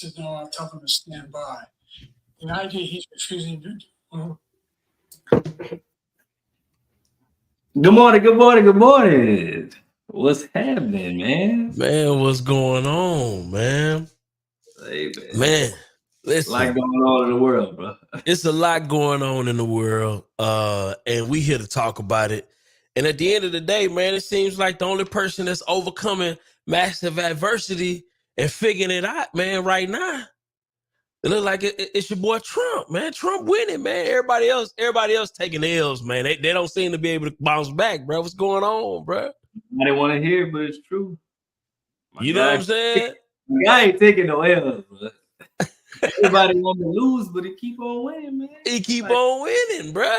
says, no, I'll tell them to stand by. The idea he's refusing to do. Good morning. What's happening, man? Man, what's going on, man? Hey, man, listen. A lot going on in the world, bro. It's a lot going on in the world, and we here to talk about it. And at the end of the day, man, it seems like the only person that's overcoming massive adversity and figuring it out, man, right now, it look like it's your boy Trump, man. Trump winning, man. Everybody else taking L's, man. They don't seem to be able to bounce back, bro. What's going on, bro? I didn't want to hear, but it's true. You know what I'm saying? The guy ain't taking no L's, bro. Everybody want to lose, but he keep on winning, man. He keep on winning, bro.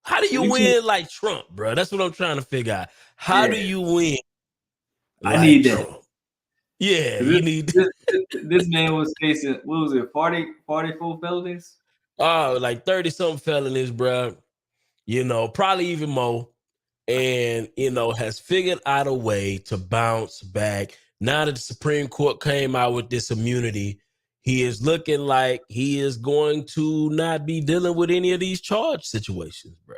How do you win like Trump, bro? That's what I'm trying to figure out. How do you win? I need Trump? that. Yeah, you need this man was facing, what was it, 44 felonies? Oh, like 30-something felonies, bro. You know, probably even more. And, you know, has figured out a way to bounce back. Now that the Supreme Court came out with this immunity, he is looking like he is going to not be dealing with any of these charge situations, bro.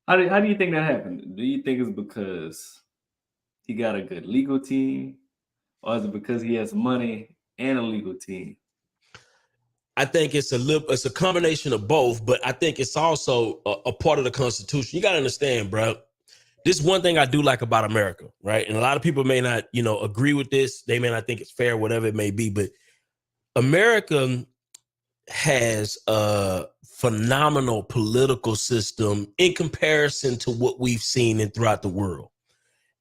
How do you think that happened? Do you think it's because he got a good legal team, or is it because he has money and a legal team? I think it's a combination of both, but I think it's also a part of the Constitution. You got to understand, bro. This is one thing I do like about America, right? And a lot of people may not, agree with this. They may not think it's fair, whatever it may be, but America has a phenomenal political system in comparison to what we've seen throughout the world.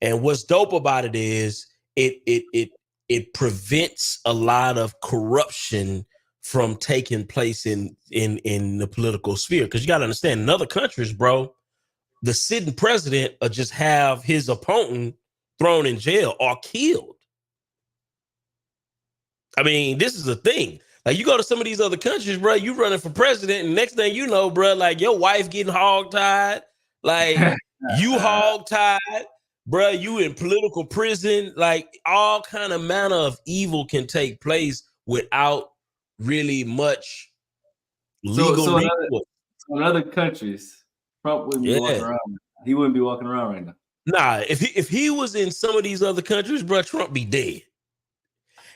And what's dope about it is it prevents a lot of corruption from taking place in the political sphere. Because you got to understand, in other countries, bro, the sitting president will just have his opponent thrown in jail or killed. I mean, this is a thing. Like, you go to some of these other countries, bro, you running for president, and next thing you know, bro, like your wife getting hogtied, like you hogtied, bro, you in political prison, like all kind of manner of evil can take place without really much legal recourse. In other countries, Trump wouldn't be walking around. He wouldn't be walking around right now. Nah, if he was in some of these other countries, bro, Trump be dead.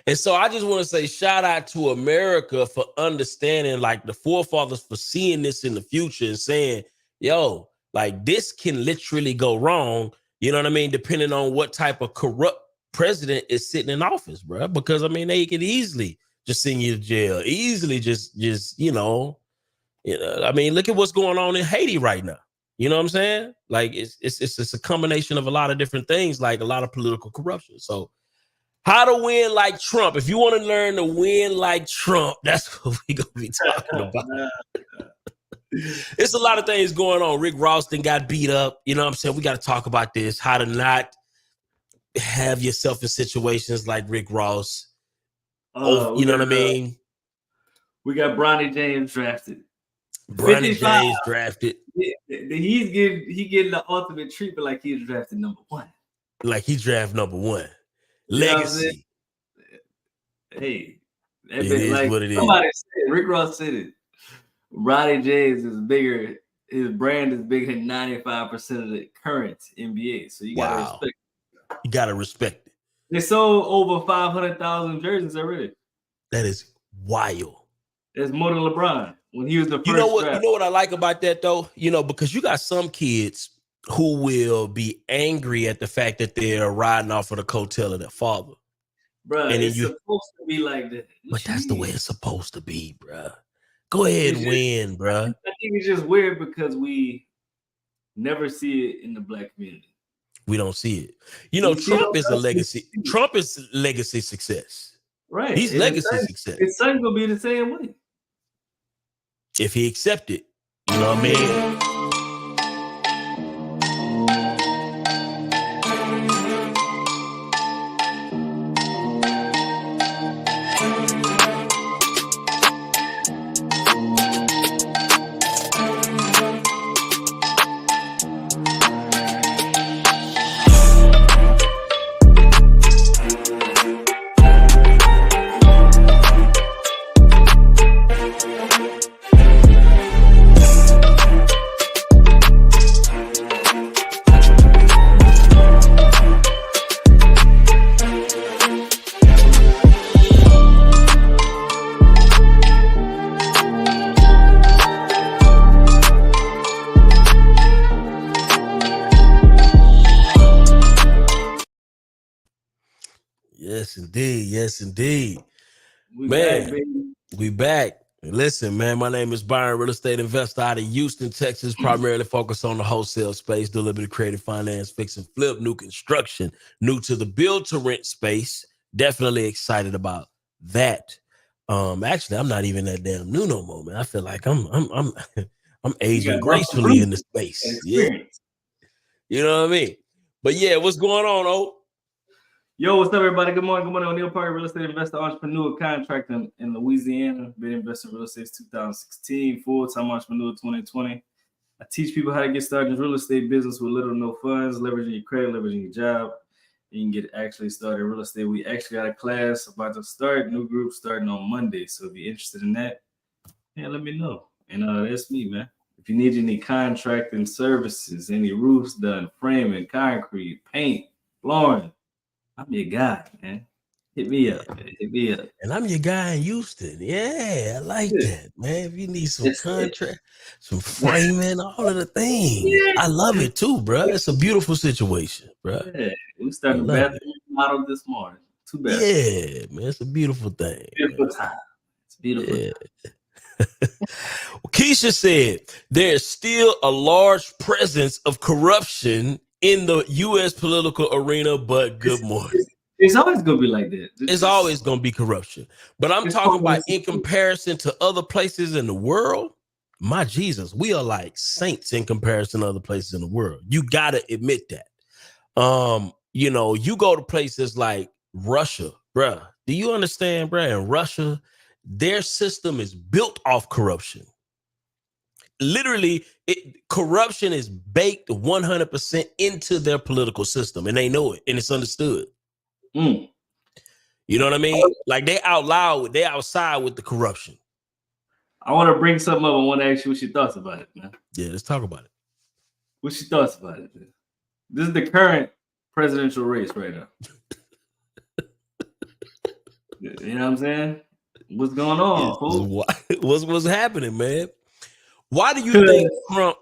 And so I just want to say shout out to America for understanding, like the forefathers for seeing this in the future and saying, yo, like this can literally go wrong. You know what I mean? Depending on what type of corrupt president is sitting in office, bro. Because I mean, they could easily just send you to jail, easily just I mean, look at what's going on in Haiti right now. You know what I'm saying? Like it's a combination of a lot of different things, like a lot of political corruption. So how to win like Trump. If you want to learn to win like Trump, that's what we're going to be talking about. It's a lot of things going on. Rick Ross got beat up. You know what I'm saying? We got to talk about this. How to not have yourself in situations like Rick Ross. You know what I mean? We got Bronny James drafted. Bronny James drafted. He getting the ultimate treatment like he's drafted number one. Like he draft number one. Legacy. Hey, it is like what it somebody said, Rick Ross said it. Bronny James is bigger. His brand is bigger than 95% of the current NBA. So you gotta respect it. You gotta respect it. They sold over 500,000 jerseys already. That is wild. That's more than LeBron when he was the first. You know what I like about that though? You know, because you got some kids who will be angry at the fact that they're riding off of the coattail of their father. Bro, and it's supposed to be like that. But that's the way it's supposed to be, bro. Go ahead and win, bro. I think it's just weird because we never see it in the black community. We don't see it. You know, Trump is a legacy. Trump is legacy success. Right. He's legacy success. His son gonna be the same way. If he accept it. You know what I mean? indeed. Yes, indeed. We Man, back, baby. we back. Listen, man, my name is Byron, real estate investor out of Houston, Texas, primarily focused on the wholesale space, delivered creative finance, fix and flip, new construction, new to the build to rent space. Definitely excited about that. Actually, I'm not even that damn new no more, man. I feel like I'm aging gracefully in the space. Yeah. You know what I mean? But yeah, what's going on, O? Yo, what's up, everybody? Good morning. Good morning. O'Neal Parker, real estate investor, entrepreneur, contractor in Louisiana. Been investing in real estate since 2016, full-time entrepreneur 2020. I teach people how to get started in real estate business with little or no funds, leveraging your credit, leveraging your job. You can get actually started in real estate. We actually got a class about to start, new group starting on Monday. So if you're interested in that, yeah, let me know. And that's me, man. If you need any contracting services, any roofs done, framing, concrete, paint, flooring, I'm your guy, man. Hit me up. Hit me up. And I'm your guy in Houston. Yeah, I like that, man. If you need some contract, some framing, all of the things. Yeah. I love it too, bro. It's a beautiful situation, bro. Yeah, we started the bathroom model this morning. Too bad. Yeah, man. It's a beautiful thing. Beautiful time. It's beautiful. Yeah. Keisha said there's still a large presence of corruption in the U.S. political arena, but good morning. It's always going to be like that. It's always going to be corruption. But I'm talking about in comparison to other places in the world, my Jesus, we are like saints in comparison to other places in the world. You got to admit that. You know, you go to places like Russia, bruh. Do you understand, bruh? In Russia, their system is built off corruption. Literally, corruption is baked 100% into their political system, and they know it, and it's understood. You know what I mean? Like they outside with the corruption. I want to bring something up. I want to ask you what your thoughts about it, man. Yeah, let's talk about it. What's your thoughts about it, man? This is the current presidential race right now. You know what I'm saying? What's going on? What's happening, man? Why do you think Trump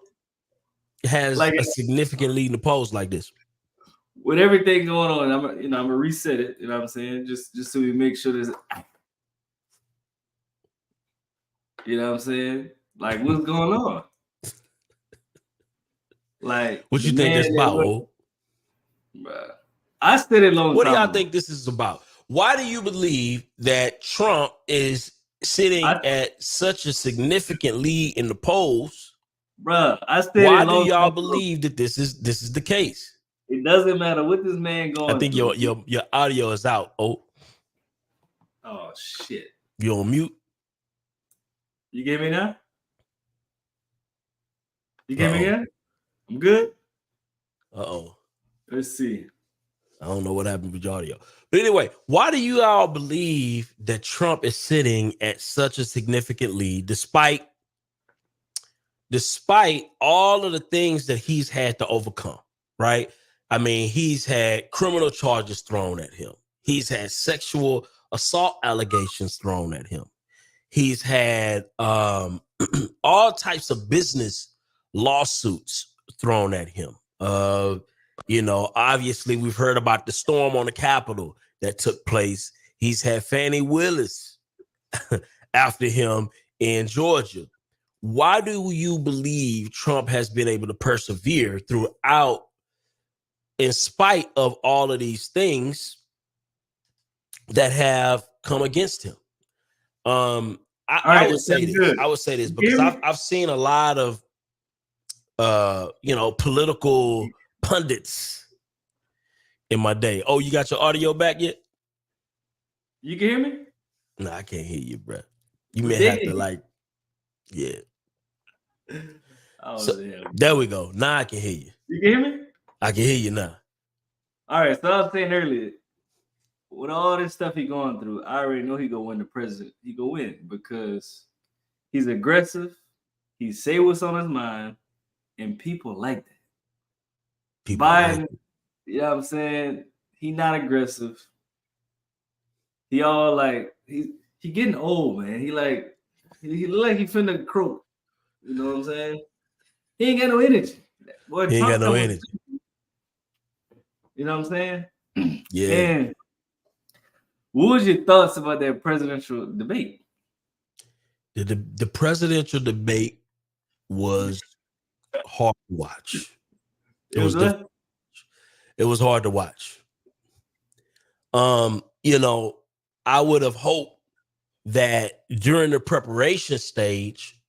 has a significant lead in the polls like this? With everything going on, I'm gonna reset it. You know what I'm saying? Just so we make sure there's, you know what I'm saying? Like, what's going on? Like, what you think that's about? I said it long time. What do y'all think this is about? Why do you believe that Trump is sitting at such a significant lead in the polls? Bruh, why do y'all believe that this is the case? It doesn't matter what this man going. I think your audio is out. Oh shit! You on mute? You get me now? You get me now? I'm good. Let's see. I don't know what happened with your audio. But anyway, why do you all believe that Trump is sitting at such a significant lead despite all of the things that he's had to overcome, right? I mean, he's had criminal charges thrown at him. He's had sexual assault allegations thrown at him. He's had all types of business lawsuits thrown at him. You know, obviously, we've heard about the storm on the Capitol that took place. He's had Fannie Willis after him in Georgia. Why do you believe Trump has been able to persevere throughout, in spite of all of these things that have come against him? I would say this because I've seen a lot of political pundits in my day. Oh, you got your audio back yet? You can hear me? No, I can't hear you, bro. You may have to yeah. There we go. Now I can hear you. You can hear me? I can hear you now. All right, so I was saying earlier, with all this stuff he going through, I already know he gonna win the president. He gonna win because he's aggressive. He say what's on his mind, and people like that. Biden, you know what I'm saying? He not aggressive. He all like he getting old, man. He look like he finna croak. You know what I'm saying? He ain't got no energy. Boy, he ain't got no energy. You know what I'm saying? Yeah. And What was your thoughts about that presidential debate? The presidential debate was hard to watch. It was difficult. It was hard to watch. You know, I would have hoped that during the preparation stage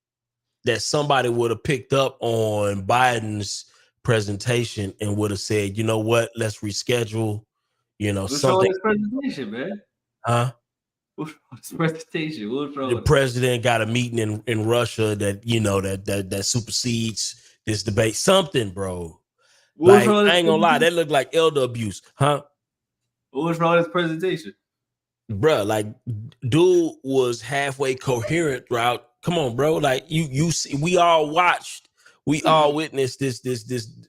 that somebody would have picked up on Biden's presentation and would have said, you know what, let's reschedule, you know, What's something. What's wrong with this presentation, man? Huh? What's wrong with this presentation? What's wrong The with president got a meeting in Russia that, you know, that supersedes this debate. Something, bro. What's Like, wrong with I ain't gonna lie, that looked like elder abuse, huh? What's wrong with this presentation? Bruh, like, dude was halfway coherent throughout. Come on, bro. Like, you see, we all watched, we all witnessed this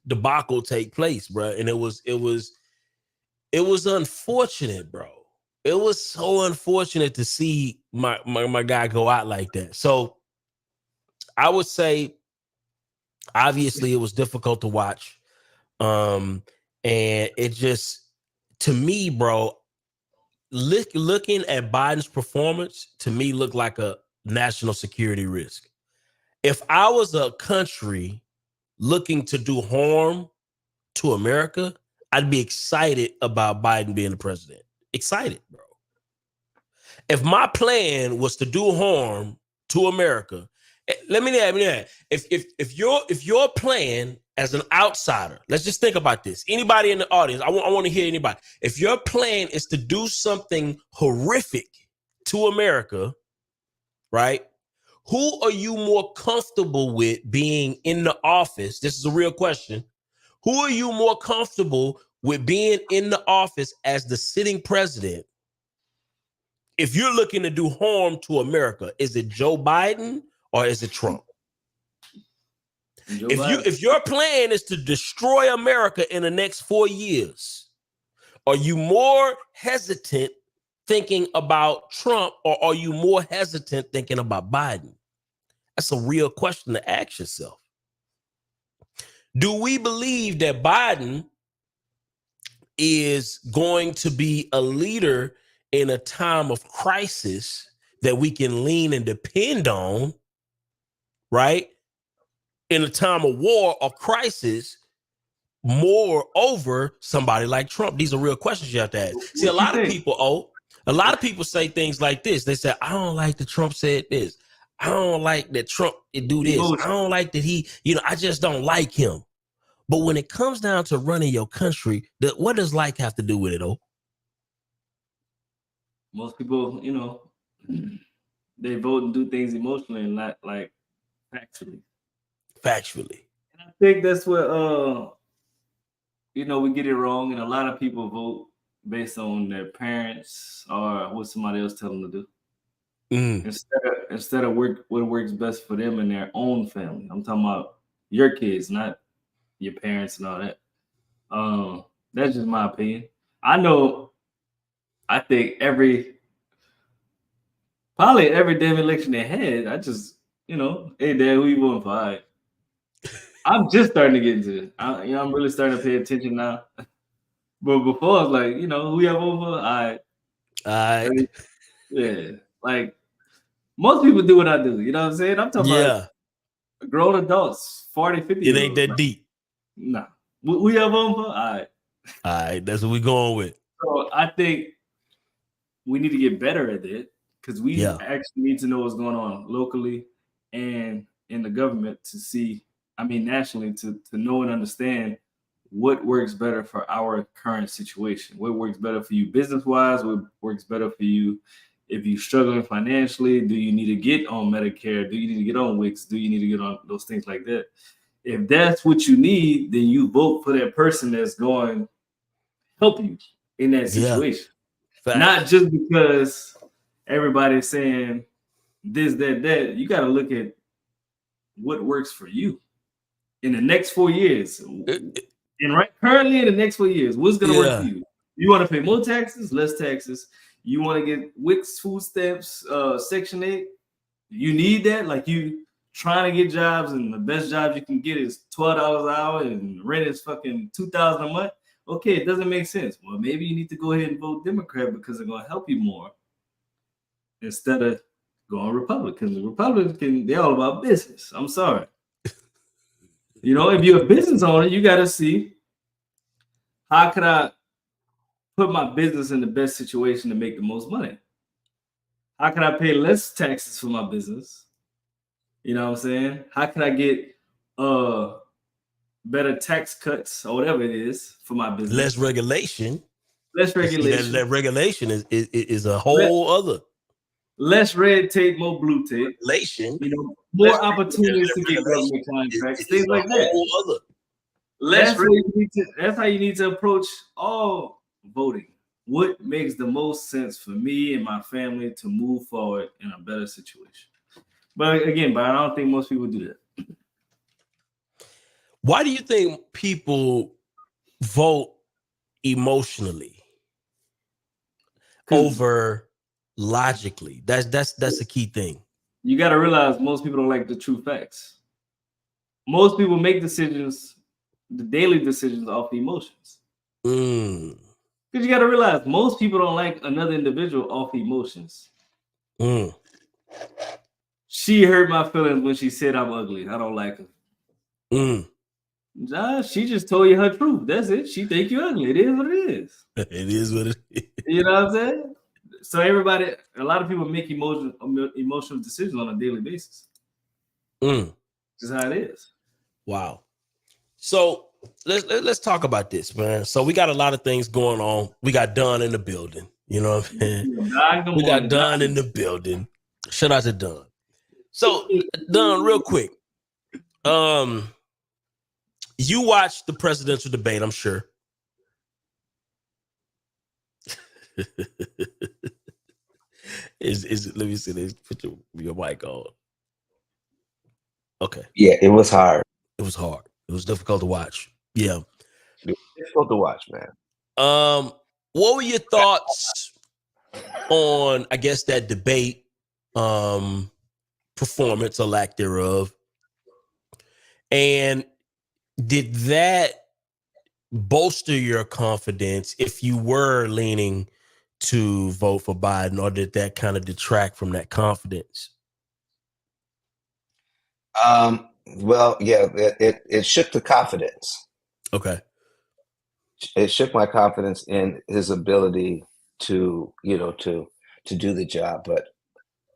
debacle take place, bro. And it was unfortunate, bro. It was so unfortunate to see my guy go out like that. So I would say, obviously, it was difficult to watch. And it just, to me, bro, looking at Biden's performance, to me, looked like a national security risk. If I was a country looking to do harm to America, I'd be excited about Biden being the president. Excited, bro. If my plan was to do harm to America, let me add. If your plan as an outsider, let's just think about this. Anybody in the audience, I want to hear anybody. If your plan is to do something horrific to America, right? Who are you more comfortable with being in the office? This is a real question. Who are you more comfortable with being in the office as the sitting president? If you're looking to do harm to America, is it Joe Biden or is it Trump? If your plan is to destroy America in the next 4 years, are you more hesitant thinking about Trump or are you more hesitant thinking about Biden? That's a real question to ask yourself. Do we believe that Biden is going to be a leader in a time of crisis that we can lean and depend on, right? In a time of war or crisis, more over somebody like Trump? These are real questions you have to ask. See, a lot of people say things like this. They say, I don't like that Trump said this. I don't like that Trump do this. I don't like that he, I just don't like him. But when it comes down to running your country, what does like have to do with it, oh? Most people, they vote and do things emotionally and not like factually. And I think that's what we get it wrong, and a lot of people vote based on their parents or what somebody else tell them to do. Instead of what works best for them and their own family. I'm talking about your kids, not your parents and all that. That's just my opinion. I think probably every damn election they had, I just, hey, Dad, who you voting for? All right. I'm just starting to get into it. I'm really starting to pay attention now. But before, I was like, who you voting for? All right. Yeah. Like, most people do what I do. You know what I'm saying? I'm talking about grown adults, 40, 50. It ain't that deep. Nah. Who you voting for? All right. That's what we're going with. So I think we need to get better at it because we actually need to know what's going on locally and in the government to see, nationally, to know and understand what works better for our current situation. What works better for you business-wise? What works better for you if you're struggling financially? Do you need to get on Medicare? Do you need to get on WICS? Do you need to get on those things like that? If that's what you need, then you vote for that person that's going to help you in that situation. Not just because everybody's saying this, that. You got to look at what works for you in the next 4 years. And currently in the next 4 years, what's going to work for you? You want to pay more taxes, less taxes? You want to get WICS, food stamps, Section 8? You need that? Like you trying to get jobs and the best job you can get is $12 an hour and rent is fucking $2,000 a month? Okay, it doesn't make sense. Well, maybe you need to go ahead and vote Democrat because they're going to help you more instead of going Republican. The Republican, they're all about business. I'm sorry. You know, if you're a business owner, you got to see how could I put my business in the best situation to make the most money? How can I pay less taxes for my business? You know what I'm saying? How can I get better tax cuts or whatever it is for my business? Less regulation. Less regulation. That regulation is a whole other. Less red tape, more blue tape. Regulation. You know, more opportunities to get government contracts, things like that. That's how you need to approach all voting. What makes the most sense for me and my family to move forward in a better situation? But again, I don't think most people do that. Why do you think people vote emotionally over logically? That's a key thing. You got to realize most people don't like the true facts. Most people make decisions, the daily decisions, off the emotions. Because you got to realize most people don't like another individual off emotions. She hurt my feelings when she said I'm ugly. I don't like her. She just told you her truth. That's it. She think you're ugly. It is what it is. It is what it is. You know what I'm saying? So a lot of people make emotional decisions on a daily basis. Just how it is. Wow. So let's talk about this, man. So we got a lot of things going on. We got Don in the building. You know what I'm saying? We got Don in the building. Shout out to Don. So Don, real quick. You watched the presidential debate, I'm sure. Let me see this. Put your mic on. Okay. Yeah, it was hard. It was hard. It was difficult to watch. Yeah. It was difficult to watch, man. What were your thoughts on, I guess, that debate performance or lack thereof? And did that bolster your confidence if you were leaning to vote for Biden, or did that kind of detract from that confidence? Well, yeah, it shook the confidence. Okay. It shook my confidence in his ability to do the job. But,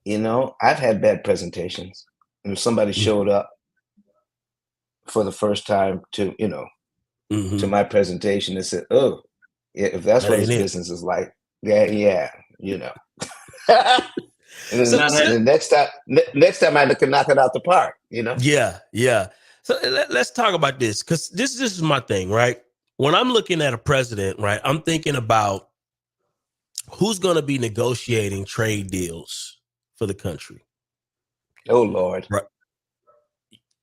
I've had bad presentations. And if somebody showed up for the first time to to my presentation and said, "Oh, yeah, if that's what his business is like, yeah." And the next time I can knock it out the park, Yeah. So let's talk about this, because this is my thing, right? When I'm looking at a president, right, I'm thinking about who's going to be negotiating trade deals for the country. Oh Lord, right?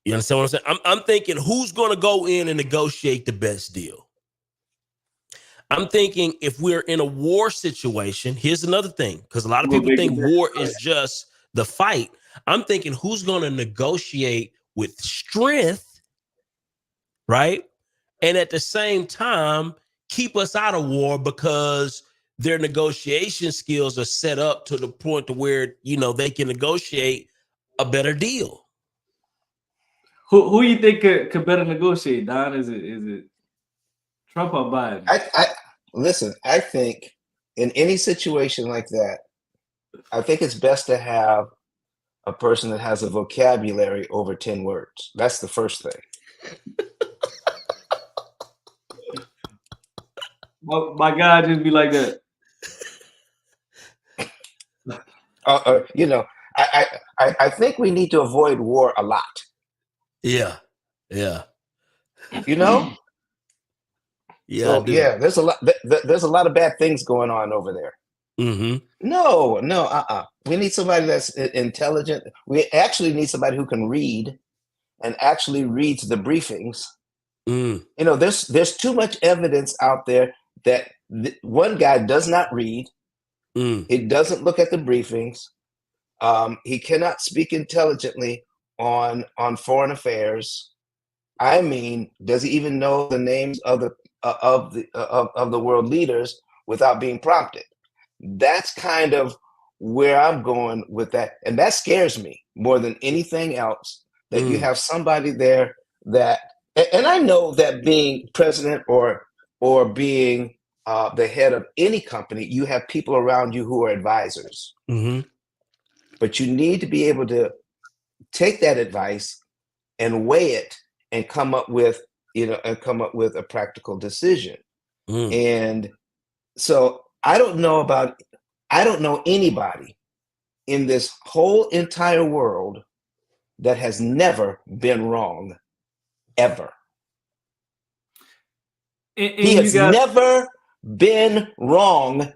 You understand what I'm saying? I'm thinking who's going to go in and negotiate the best deal. I'm thinking if we're in a war situation, here's another thing, because a lot of people think war is just the fight. I'm thinking who's going to negotiate with strength, right? And at the same time, keep us out of war because their negotiation skills are set up to the point to where, they can negotiate a better deal. Who you think could better negotiate, Don? Is it Trump or Biden? Listen, I think in any situation like that, I think it's best to have a person that has a vocabulary over 10 words. That's the first thing. My God, just be like that. I think we need to avoid war a lot. Yeah. Yeah. So, there's a lot of bad things going on over there. No. We need somebody that's intelligent. We actually need somebody who can read and actually reads the briefings. There's too much evidence out there that one guy does not read. He doesn't look at the briefings. He cannot speak intelligently on foreign affairs. I mean, does he even know the names of of the world leaders without being prompted. That's kind of where I'm going with that, and that scares me more than anything else. That you have somebody there that, and I know that being president or being the head of any company, you have people around you who are advisors. Mm-hmm. But you need to be able to take that advice and weigh it and come up with a practical decision. And so I don't know anybody in this whole entire world that has never been wrong, ever. He has never been wrong,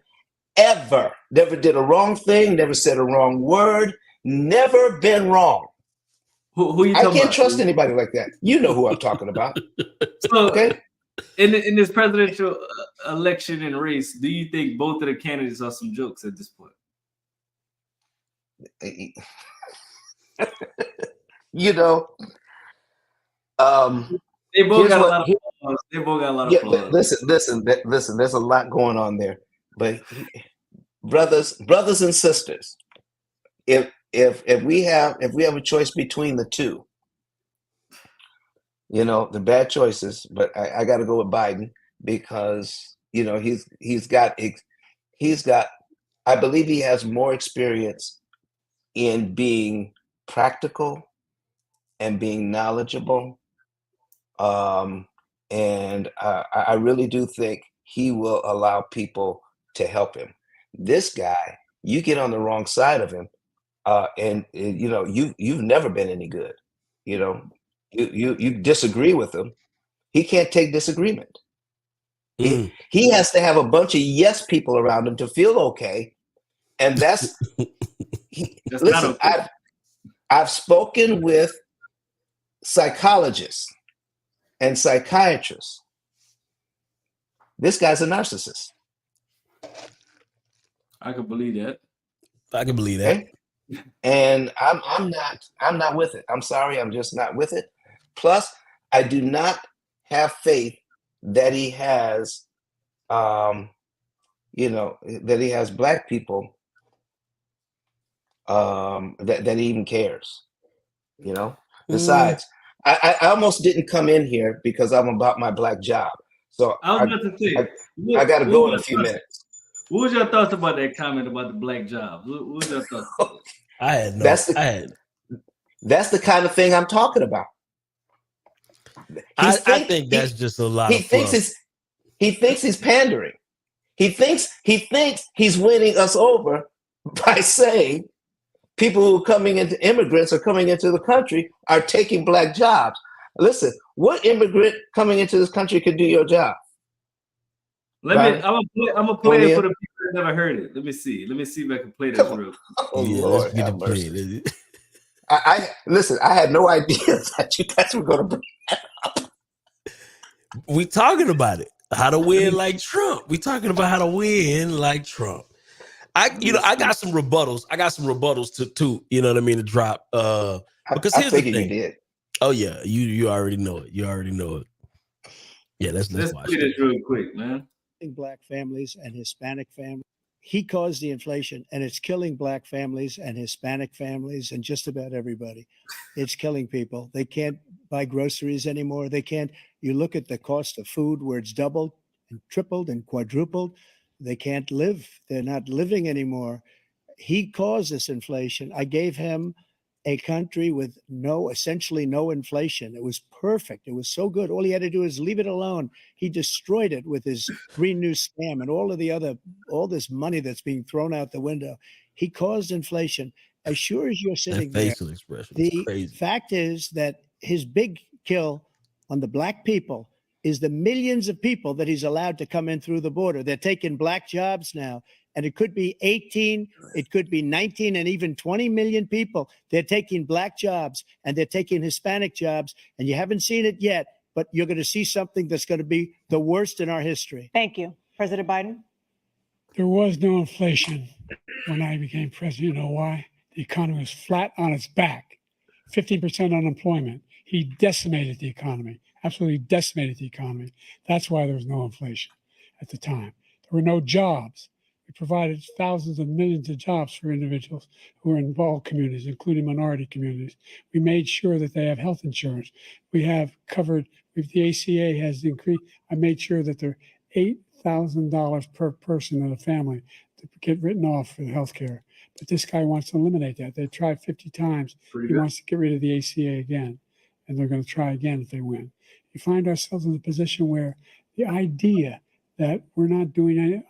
ever. Never did a wrong thing, never said a wrong word, never been wrong. Who you I talking can't about? trust anybody like that. You know who I'm talking about. So, okay. In this presidential election and race, do you think both of the candidates are some jokes at this point? You know, they both got a lot of flaws. They both got a lot of flaws. Listen. There's a lot going on there, but brothers and sisters, if we have a choice between the two, the bad choices, but I got to go with Biden because he's got. I believe he has more experience in being practical and being knowledgeable. And I really do think he will allow people to help him. This guy, you get on the wrong side of him, and you've never been any good. You disagree with him. He can't take disagreement. He has to have a bunch of yes people around him to feel okay, and that's. Listen, I've spoken with psychologists and psychiatrists. This guy's a narcissist. I can believe that. I can believe that. Okay? And I'm not with it. I'm sorry, I'm just not with it. Plus, I do not have faith that he has that he has black people that he even cares. Besides, I almost didn't come in here because I'm about my black job. So I was about to say, I got to go in a few minutes. What was your thoughts about that comment about the black jobs? What was your thoughts? That's the kind of thing I'm talking about. I think that's just a lot. He thinks he's pandering. He thinks he's winning us over by saying people who are immigrants are coming into the country are taking black jobs. Listen, what immigrant coming into this country could do your job? I'm gonna play it for the people that never heard it. Let me see if I can play this real quick. Oh, Lord, have mercy. Listen, I had no idea that you guys were going to bring that up. We talking about it. How to win like Trump. We talking about how to win like Trump. I got some rebuttals. to you know what I mean, to drop. Because here's the thing. You did. Oh yeah, you already know it. Yeah, let's watch play this real quick, man. Black families and Hispanic families. He caused the inflation, and it's killing black families and Hispanic families and just about everybody. It's killing people. They can't buy groceries anymore. They can't. You look at the cost of food where it's doubled and tripled and quadrupled. They can't live. They're not living anymore. He caused this inflation. I gave him a country with essentially no inflation. It was perfect. It was so good. All he had to do is leave it alone. He destroyed it with his Green New scam and all this money that's being thrown out the window. He caused inflation. As sure as you're sitting there, facial expression is crazy. Fact is that his big kill on the black people is the millions of people that he's allowed to come in through the border. They're taking black jobs now. And it could be 18, it could be 19, and even 20 million people. They're taking black jobs and they're taking Hispanic jobs. And you haven't seen it yet, but you're going to see something that's going to be the worst in our history. Thank you. President Biden? There was no inflation when I became president. You know why? The economy was flat on its back, 15% unemployment. He decimated the economy. absolutely decimated the economy. That's why there was no inflation at the time. There were no jobs. We provided thousands of millions of jobs for individuals who are in all communities, including minority communities. We made sure that they have health insurance. We have covered, if the ACA has increased, I made sure that they're $8,000 per person in a family to get written off for health care. But this guy wants to eliminate that. They tried 50 times. He wants to get rid of the ACA again, and they're going to try again if they win. We find ourselves in a position where the idea that we're not doing any,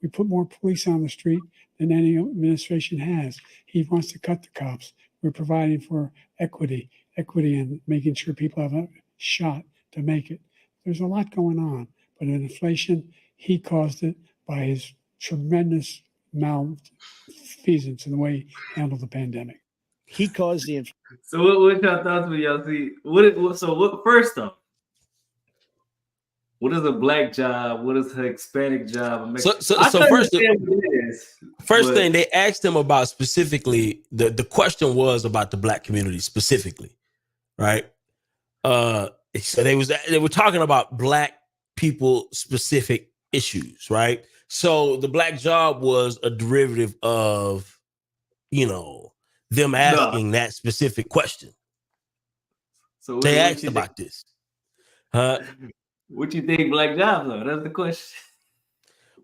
we put more police on the street than any administration has. He wants to cut the cops. We're providing for equity and making sure people have a shot to make it. There's a lot going on, but in inflation, he caused it by his tremendous malfeasance in the way he handled the pandemic. He caused the inflation. So what y'all thoughts when y'all see first off, what is a black job? What is a Hispanic job? So first thing they asked him about specifically, the question was about the black community specifically, right? So they were talking about black people specific issues, right? So the black job was a derivative of, them asking that specific question. So they asked about this. What you think black jobs are? That's the question.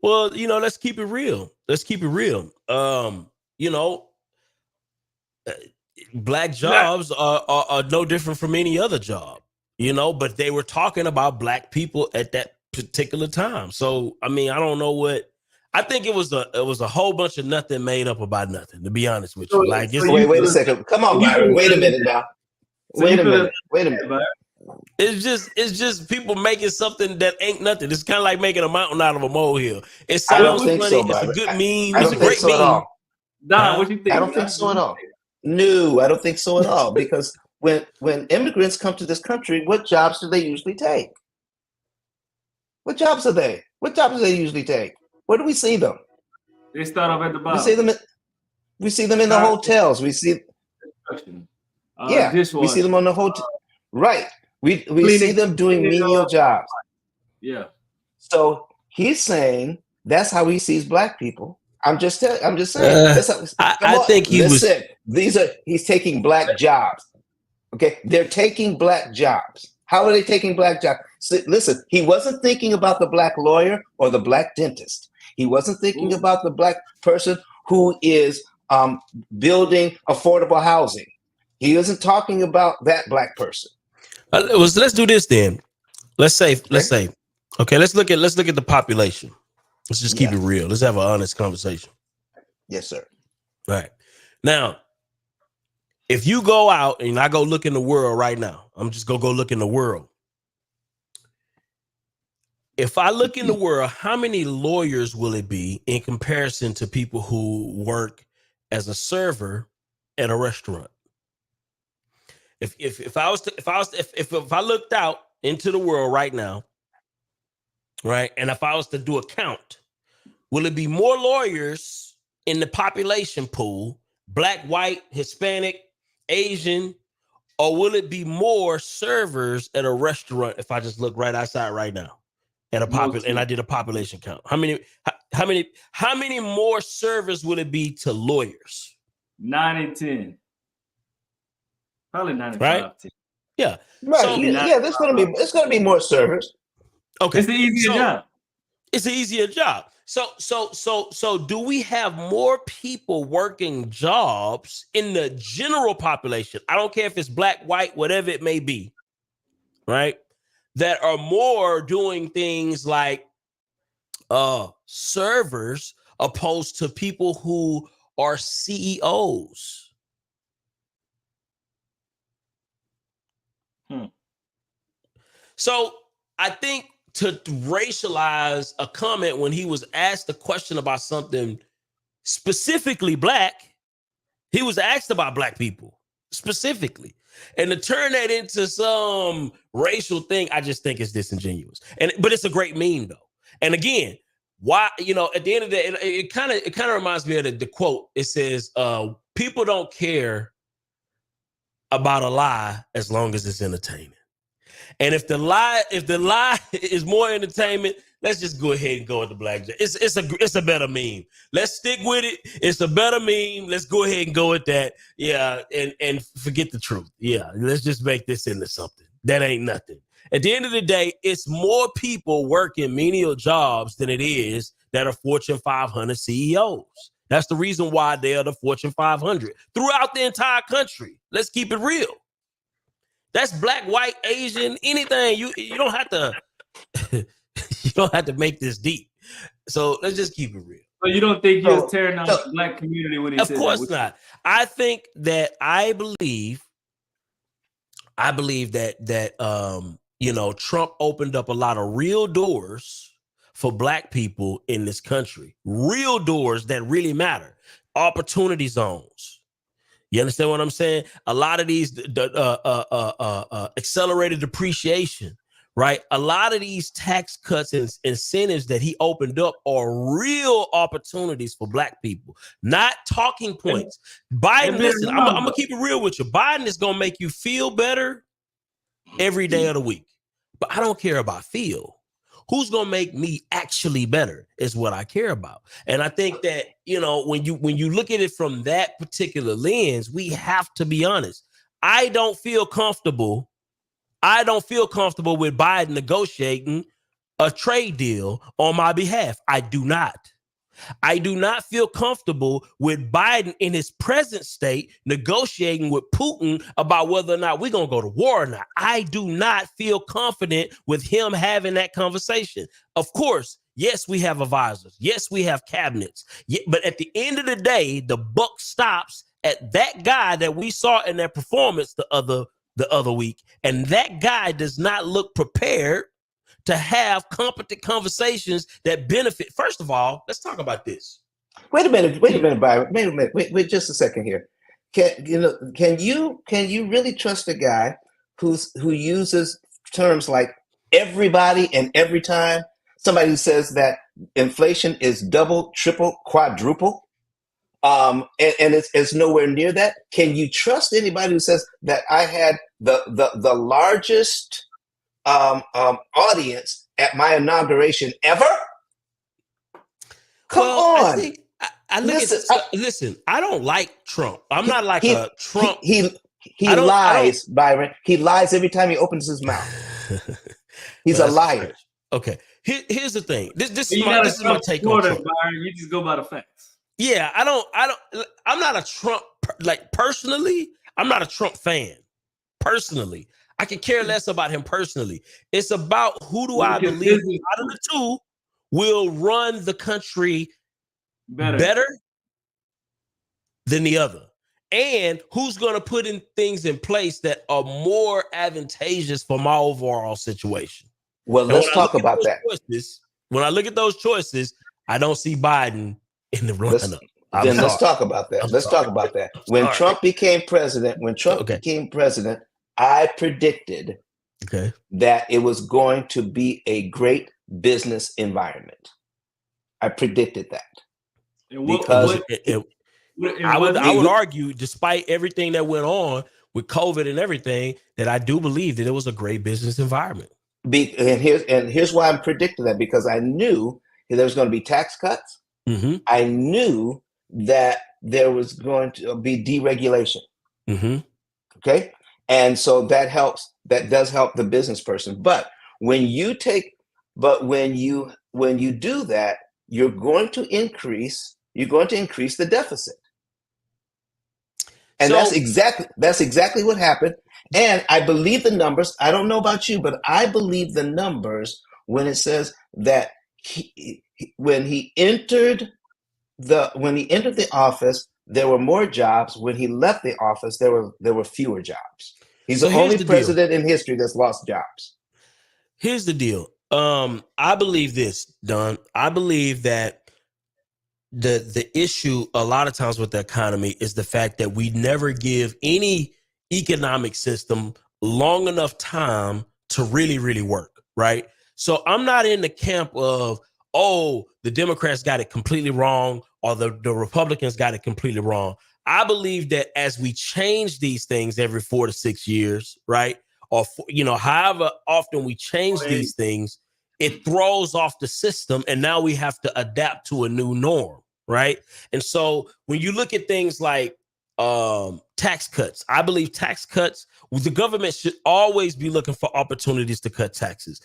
Well, let's keep it real. Black jobs are no different from any other job, but they were talking about black people at that particular time. So, I don't know what. I think it was a whole bunch of nothing made up about nothing, to be honest with you. Wait a second. Come on, Byron. Wait a minute now. Wait a minute. It's just people making something that ain't nothing. It's kind of like making a mountain out of a molehill. It sounds funny. It's a good meme. It's a great meme. Don, what you think? I don't think so at all. No, I don't think so at all. Because when immigrants come to this country, what jobs do they usually take? What jobs do they usually take? Where do we see them? They start off at the bottom. We see them in the hotels. We see. We see them on the hotel. Right. We see them doing menial jobs. Yeah. So he's saying that's how he sees black people. I'm just saying. He's taking black jobs. Okay, they're taking black jobs. How are they taking black jobs? So, listen, he wasn't thinking about the black lawyer or the black dentist. He wasn't thinking about the black person who is building affordable housing. He isn't talking about that black person. Let's do this then. Let's say, okay, let's look at the population. Let's just keep it real. Let's have an honest conversation. Yes, sir. Right. Now, if you go out and I go look in the world right now, I'm just gonna go look in the world. If I look in the world, how many lawyers will it be in comparison to people who work as a server at a restaurant? If I looked out into the world right now, right, and if I was to do a count, will it be more lawyers in the population pool, black, white, Hispanic, Asian, or will it be more servers at a restaurant if I just look right outside right now at and I did a population count? How many more servers will it be to lawyers? 9 and 10. Probably 9 and 5. Right? 10. Yeah. Right. So, it's gonna be more servers. Okay. It's the easier job. It's an easier job. So do we have more people working jobs in the general population? I don't care if it's black, white, whatever it may be, right? That are more doing things like servers opposed to people who are CEOs. So I think to racialize a comment when he was asked a question about something specifically black, he was asked about black people specifically. And to turn that into some racial thing, I just think it's disingenuous. But it's a great meme though. And again, why, at the end of the day, it kind of reminds me of the quote. It says, people don't care about a lie as long as it's entertaining. And if the lie is more entertainment, let's just go ahead and go with the blackjack. It's a better meme. Let's stick with it. It's a better meme. Let's go ahead and go with that. Yeah, and forget the truth. Yeah, let's just make this into something. That ain't nothing. At the end of the day, it's more people working menial jobs than it is that are Fortune 500 CEOs. That's the reason why they are the Fortune 500 throughout the entire country. Let's keep it real. That's black, white, Asian, anything. You don't have to you don't have to make this deep. So let's just keep it real. So you don't think you're tearing down the black community when he said that? Of course not. I think that I believe that Trump opened up a lot of real doors for black people in this country. Real doors that really matter. Opportunity zones. You understand what I'm saying? A lot of these accelerated depreciation, right? A lot of these tax cuts and incentives that he opened up are real opportunities for black people, not talking points. Biden, listen, I'm going to keep it real with you. Biden is going to make you feel better every day of the week. But I don't care about feel. Who's going to make me actually better is what I care about. And I think that, when you look at it from that particular lens, we have to be honest. I don't feel comfortable with Biden negotiating a trade deal on my behalf. I do not feel comfortable with Biden in his present state negotiating with Putin about whether or not we're going to go to war or not. I do not feel confident with him having that conversation. Of course, yes, we have advisors. Yes, we have cabinets. But at the end of the day, the buck stops at that guy that we saw in that performance the other week. And that guy does not look prepared to have competent conversations that benefit. First of all, let's talk about this. Wait a minute, Byron. Wait just a second here. Can you really trust a guy who uses terms like everybody and every time? Somebody who says that inflation is double, triple, quadruple, and it's nowhere near that. Can you trust anybody who says that I had the largest audience at my inauguration ever? Come on. Listen, I don't like Trump. I'm not like a Trump. He lies, Byron. He lies every time he opens his mouth. He's a liar. Okay. Here's the thing. This is my take on Trump. Byron. You just go by the facts. Yeah, I'm not a Trump, personally, I'm not a Trump fan. Personally. I can care less about him personally. It's about who do I believe out of the two will run the country better than the other. And who's going to put in things in place that are more advantageous for my overall situation. Well, let's talk about that. When I look at those choices, I don't see Biden in the lineup. Let's talk about that. Talk about that. When Trump became president, I predicted that it was going to be a great business environment. I predicted that. I would argue, despite everything that went on with COVID and everything, that I do believe that it was a great business environment. And here's why I'm predicting that, because I knew there was going to be tax cuts. Mm-hmm. I knew that there was going to be deregulation. Mm-hmm. Okay. And so that does help the business person. But when you do that, you're going to increase the deficit. And that's exactly what happened. And I believe the numbers. I don't know about you, but I believe the numbers when it says that when he entered the office, there were more jobs. When he left the office, there were fewer jobs. He's the only president in history that's lost jobs. Here's the deal. I believe this, Don. I believe that the issue a lot of times with the economy is the fact that we never give any economic system long enough time to really, really work, right? So I'm not in the camp of, the Democrats got it completely wrong or the Republicans got it completely wrong. I believe that as we change these things every 4 to 6 years, right, or however often we change these things, it throws off the system, and now we have to adapt to a new norm, right? And so when you look at things like tax cuts, I believe tax cuts, the government should always be looking for opportunities to cut taxes.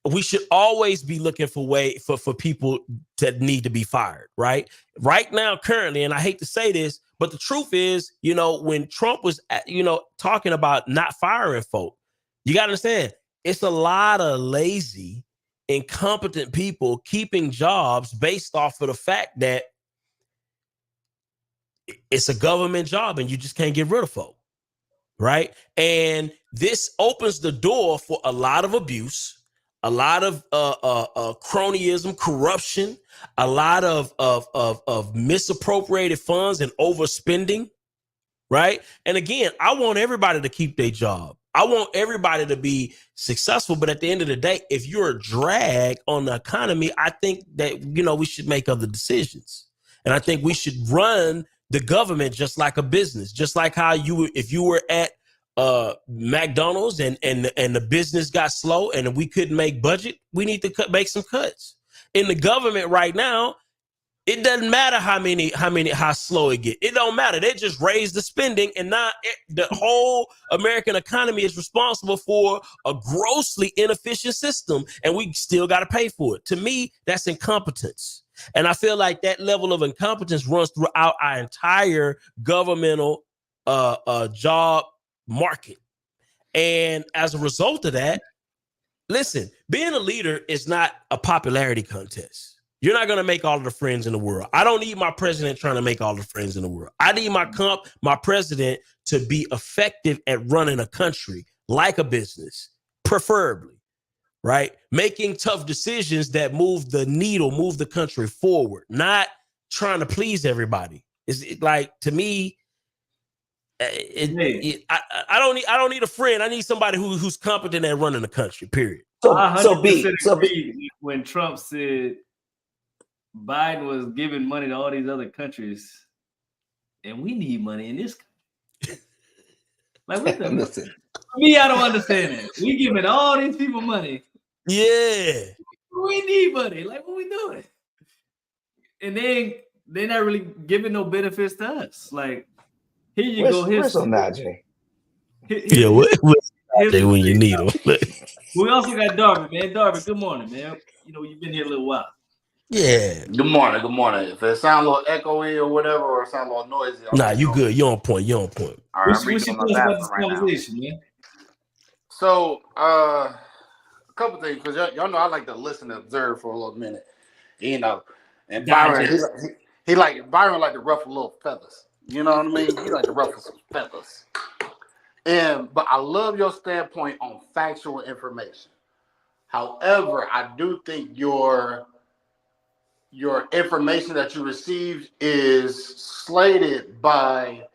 We should always be looking for for people that need to be fired, right? Right now, currently, and I hate to say this, but the truth is, when Trump was, talking about not firing folk, you got to understand, it's a lot of lazy, incompetent people keeping jobs based off of the fact that it's a government job and you just can't get rid of folk, right? And this opens the door for a lot of abuse, a lot of cronyism, corruption, a lot of misappropriated funds and overspending, right? And again, I want everybody to keep their job. I want everybody to be successful. But at the end of the day, if you're a drag on the economy, I think that, we should make other decisions. And I think we should run the government just like a business, just like how if you were at McDonald's and the business got slow and we couldn't make budget, we need to make some cuts. In the government right now, it doesn't matter how slow it get. It don't matter. They just raise the spending, and now the whole American economy is responsible for a grossly inefficient system, and we still got to pay for it. To me, that's incompetence. And I feel like that level of incompetence runs throughout our entire governmental job market. And as a result of that, listen, being a leader is not a popularity contest. You're not going to make all of the friends in the world. I don't need my president trying to make all the friends in the world. I need my president to be effective at running a country like a business, preferably, right? Making tough decisions that move the needle, move the country forward, not trying to please everybody. To me, I don't need a friend. I need somebody who's competent at running the country, period. So B, when Trump said Biden was giving money to all these other countries, and we need money in this country. Like, what the Listen. Me, I don't understand that. We giving all these people money. Yeah. We need money. Like, what we doing? And then they're not really giving no benefits to us. Like, here you go. Where's Onaje? Yeah, where's Onaje when you need him? We also got Darby, man. Darby, good morning, man. You've been here a little while. Yeah. Good morning. If it sounds a little echoey or whatever, or it sounds a little noisy. Nah, you good. You're on point. All right, we should talk about this conversation, man. So, a couple things, because y'all know I like to listen and observe for a little minute, And Byron, Byron like to ruffle little feathers. You know what I mean? He like to ruffle some feathers. But I love your standpoint on factual information. However, I do think your information that you received is slated by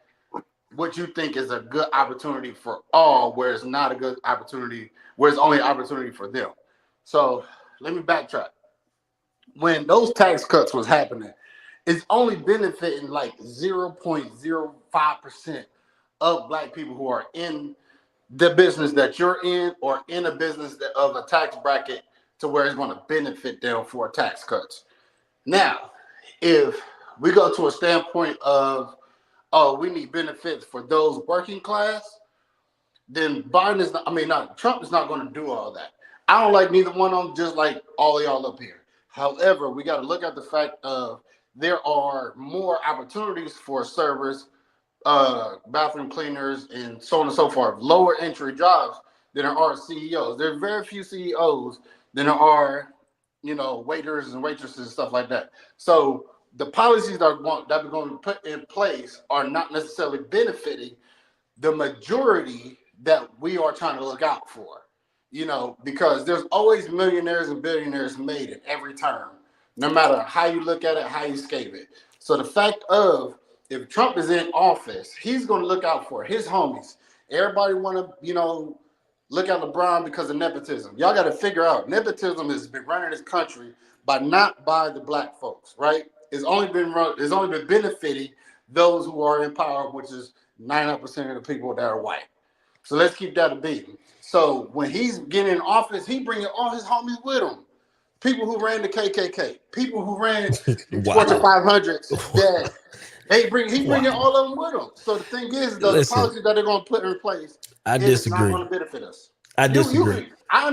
what you think is a good opportunity for all, where it's not a good opportunity, where it's only an opportunity for them. So let me backtrack. When those tax cuts was happening, it's only benefiting like 0.05% of Black people who are in the business that you're in, or in a business of a tax bracket to where it's going to benefit them for tax cuts. Now, if we go to a standpoint of, we need benefits for those working class, then Trump is not going to do all that. I don't like neither one of them, just like all of y'all up here. However, we got to look at the fact of there are more opportunities for servers, bathroom cleaners, and so on and so forth, lower entry jobs than there are CEOs. There's very few CEOs than there are, waiters and waitresses and stuff like that. So the policies that we're going to put in place are not necessarily benefiting the majority that we are trying to look out for, because there's always millionaires and billionaires made in every term, no matter how you look at it, how you scape it. So the fact of, if Trump is in office, he's going to look out for his homies. Everybody want to, look at LeBron because of nepotism. Y'all got to figure out, nepotism has been running this country not by the Black folks, right? It's only been benefiting those who are in power, which is 99% of the people that are white. So let's keep that a beat. So when he's getting in office, he bringing all his homies with him. People who ran the KKK, people who ran Fortune 500s. That he bringing all of them with him. So the thing is, though, the policies that they're going to put in place, it's not going to benefit us. I disagree. I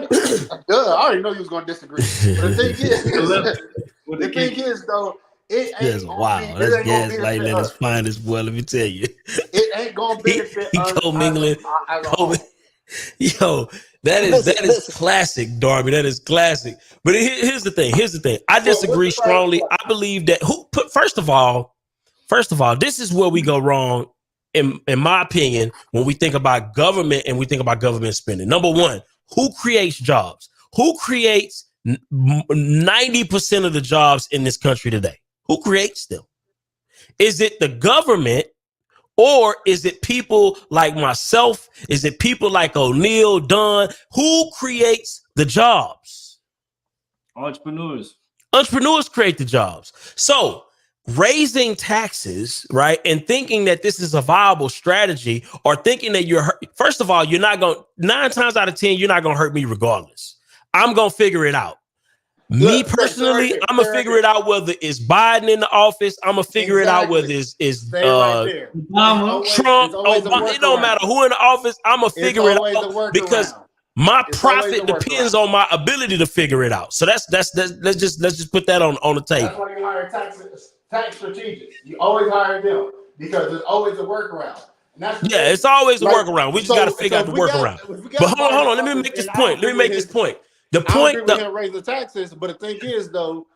already know you was going to disagree. But the thing is, though, it ain't wow. That's gaslighting at its finest, boy. Let me tell you, it ain't going to benefit us. Co-mingling. Yo, that is classic, Darby. That is classic. But here's the thing. I disagree strongly. I believe that first of all, this is where we go wrong, in my opinion, when we think about government and we think about government spending. Number one, who creates jobs? Who creates 90% of the jobs in this country today? Who creates them? Is it the government? Or is it people like myself? Is it people like O'Neal, Dunn? Who creates the jobs? Entrepreneurs. Entrepreneurs create the jobs. So raising taxes, right, and thinking that this is a viable strategy, or thinking that first of all, you're not going, 9 times out of 10, you're not going to hurt me regardless. I'm going to figure it out. Me personally, I'm going to figure it out whether it's Biden in the office. I'm going to figure it out whether it's Trump, Obama. It don't matter who in the office. I'm going to figure it out because my profit depends on my ability to figure it out. So let's just put that on the table. That's why you hire tax strategists. You always hire them because there's always a workaround. It's always a workaround. We just got to figure out the workaround. But hold on. Let me make this point. The point that raise the taxes, but the thing is, though,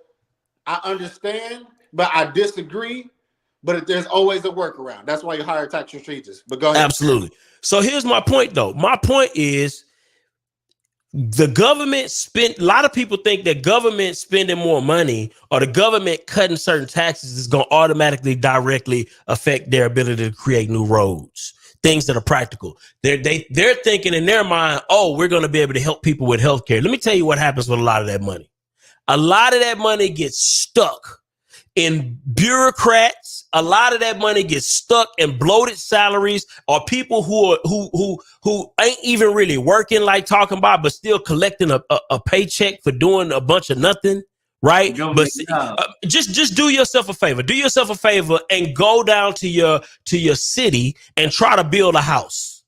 I understand, but I disagree. But there's always a workaround. That's why you hire tax strategists. But go ahead. Absolutely. So here's my point, though. My point is the government a lot of people think that government spending more money or the government cutting certain taxes is going to automatically directly affect their ability to create new roads. Things that are practical. They're thinking in their mind, oh, we're going to be able to help people with healthcare. Let me tell you what happens with a lot of that money. A lot of that money gets stuck in bureaucrats. A lot of that money gets stuck in bloated salaries or people who ain't even really working like talking about, but still collecting a paycheck for doing a bunch of nothing. Right. But just do yourself a favor. Do yourself a favor and go down to your city and try to build a house.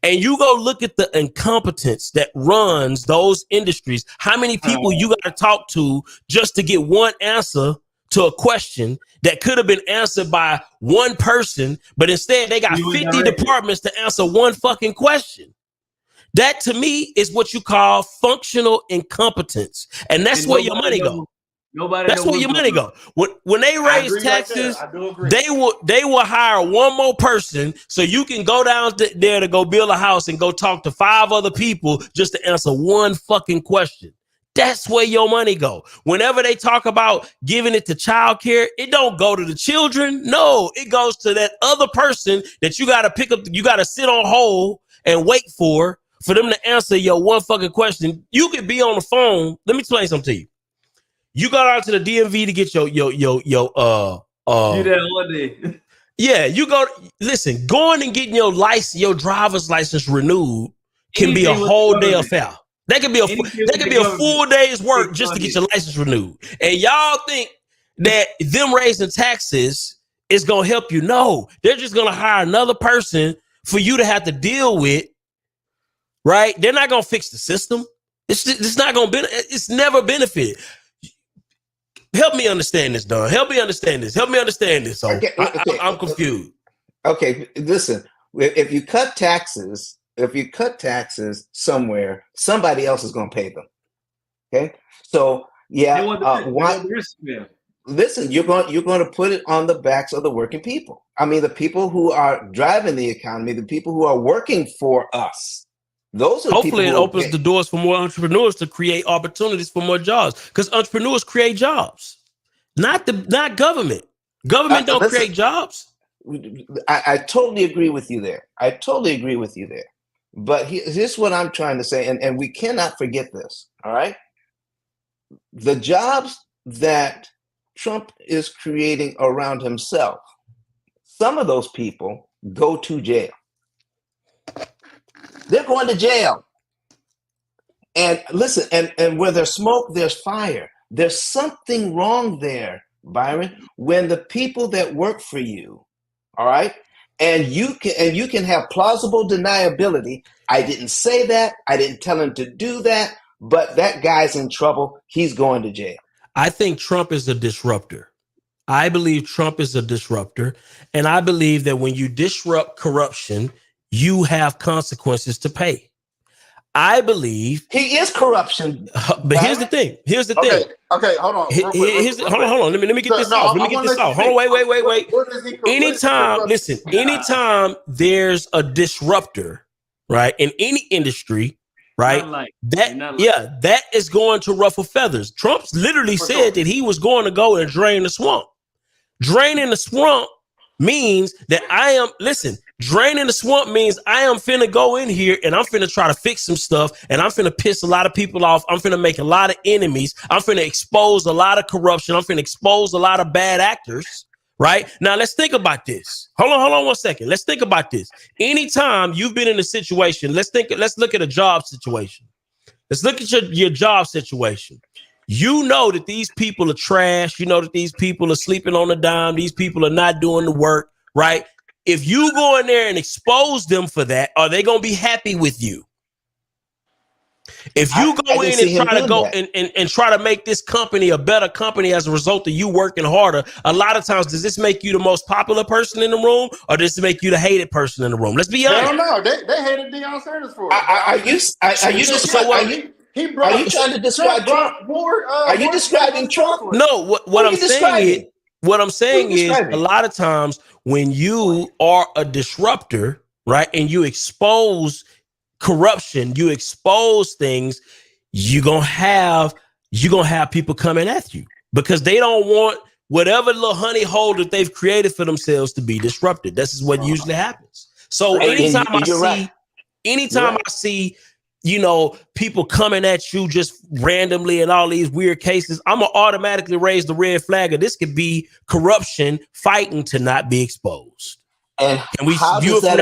And you go look at the incompetence that runs those industries. How many people you got to talk to just to get one answer to a question that could have been answered by one person, but instead they got 50 departments to answer one fucking question. That to me is what you call functional incompetence. And that's where your money go. That's where your money go. When they raise taxes, they will hire one more person so you can go down there to go build a house and go talk to 5 other people just to answer one fucking question. That's where your money go. Whenever they talk about giving it to childcare, it don't go to the children. No, it goes to that other person that you got to pick up. You got to sit on hold and wait for them to answer your one fucking question. You could be on the phone. Let me explain something to you. You got out to the DMV to get your do that one day. Yeah, you go. Listen, going and getting your driver's license renewed can be a whole day affair. That could be a full day's work just to get your license renewed. And y'all think that them raising taxes is gonna help you? No, they're just gonna hire another person for you to have to deal with. Right? They're not gonna fix the system. It's not gonna it's never benefited. Help me understand this, Don. Help me understand this. So okay. I'm confused. Okay, listen. If you cut taxes somewhere, somebody else is gonna pay them. Okay, so yeah. Listen, you're going to put it on the backs of the working people. I mean, the people who are driving the economy, the people who are working for us. Those are hopefully it opens the doors for more entrepreneurs to create opportunities for more jobs, because entrepreneurs create jobs, not government. Government don't create jobs. I totally agree with you there. But here's what I'm trying to say, and we cannot forget this. All right, the jobs that Trump is creating around himself, some of those people go to jail. They're going to jail. And listen, and where there's smoke, there's fire. There's something wrong there, Byron, when the people that work for you, all right, and you can have plausible deniability. I didn't say that. I didn't tell him to do that, but that guy's in trouble. He's going to jail. I think Trump is a disruptor. I believe Trump is a disruptor. And I believe that when you disrupt corruption, you have consequences to pay. I believe he is corruption. But here's the thing. Okay, hold on. Hold on. Let me get this off. Let me get this off. Hold on, wait. Anytime there's a disruptor, right, in any industry, right, that is going to ruffle feathers. Trump literally said that he was going to go and drain the swamp. Draining the swamp means that draining the swamp means I am finna go in here and I'm finna try to fix some stuff, and I'm finna piss a lot of people off. I'm finna make a lot of enemies. I'm finna expose a lot of corruption. I'm finna expose a lot of bad actors. Right now, let's think about this. Hold on 1 second. Let's think about this. Anytime you've been in a situation, let's look at a job situation. Let's look at your job situation. You know that these people are trash. You know that these people are sleeping on the dime. These people are not doing the work, right? If you go in there and expose them for that, are they going to be happy with you? If you go in and try to go and try to make this company a better company as a result of you working harder, a lot of times, does this make you the most popular person in the room, or does it make you the hated person in the room? Let's be honest. I don't know. They hated Deion Sanders for it. Are you trying to describe Trump? Are you describing Trump? No, what I'm saying is a lot of times when you are a disruptor, right, and you expose corruption, you expose things, you're gonna have people coming at you because they don't want whatever little honey hole that they've created for themselves to be disrupted. This is what usually happens. So anytime I see, people coming at you just randomly in all these weird cases, I'm gonna automatically raise the red flag of this could be corruption fighting to not be exposed. And how does that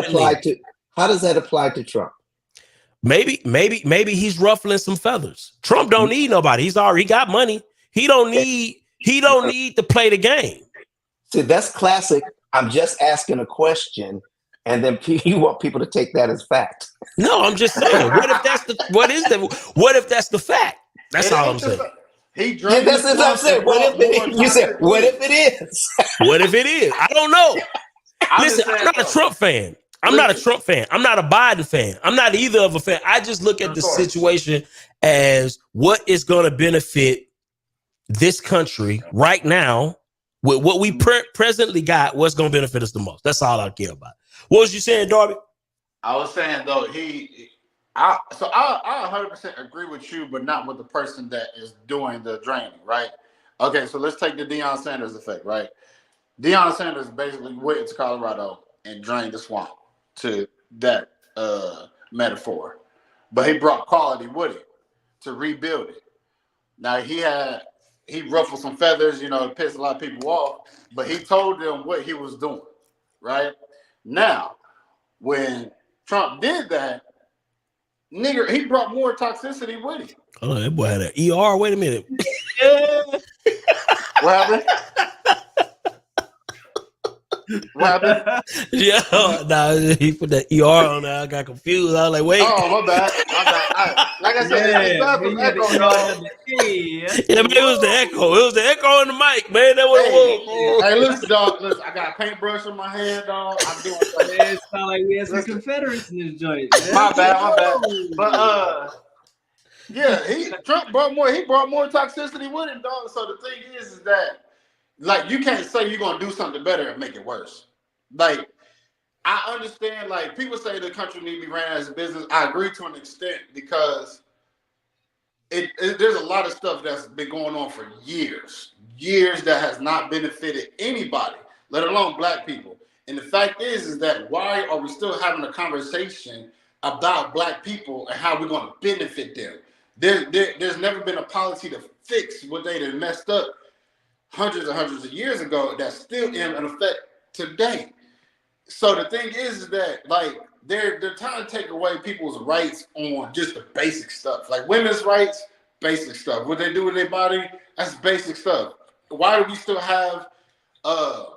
apply to Trump? Maybe he's ruffling some feathers. Trump don't need nobody. He got money. He don't need to play the game. See, that's classic. I'm just asking a question, and then you want people to take that as fact. No, I'm just saying. What if that's the fact? That's all I'm saying. That's what I'm saying. What if it is? What if it is? I don't know. Listen, I'm not a Trump fan. I'm not a Trump fan. I'm not a Biden fan. I'm not either of a fan. I just look at the situation as what is going to benefit this country right now with what we presently got. What's going to benefit us the most? That's all I care about. What was you saying, Darby? I was saying though, I 100% agree with you, but not with the person that is doing the draining, right? Okay, so let's take the Deion Sanders effect, right? Deion Sanders basically went to Colorado and drained the swamp, to that metaphor, but he brought quality with it to rebuild it. Now he ruffled some feathers, pissed a lot of people off, but he told them what he was doing, right? Now, when Trump did that, nigger, he brought more toxicity with him. Oh, that boy had an ER. Wait a minute. What happened? What happened? Yeah, he put that ER on there. I got confused. I was like, wait. Oh, my bad. Like I said, it's some echo, y'all. Yeah, but it was the echo. It was the echo in the mic, man. That was it was. Hey, listen, dog. Listen, I got a paintbrush in my hand, dog. I'm doing something. It sound like we had some Confederates in this joint. Man. My bad. But yeah, Trump brought more. He brought more toxicity with him, dog. So the thing is that, like, you can't say you're gonna do something better and make it worse. Like, I understand, like, people say the country need to be ran as a business. I agree to an extent because there's a lot of stuff that's been going on for years that has not benefited anybody, let alone black people. And the fact is that why are we still having a conversation about black people and how we're going to benefit them? There's never been a policy to fix what they done messed up hundreds of years ago that's still in effect today. So the thing is that, like, they're trying to take away people's rights on just the basic stuff, like women's rights, basic stuff. What they do with their body, that's basic stuff. Why do we still have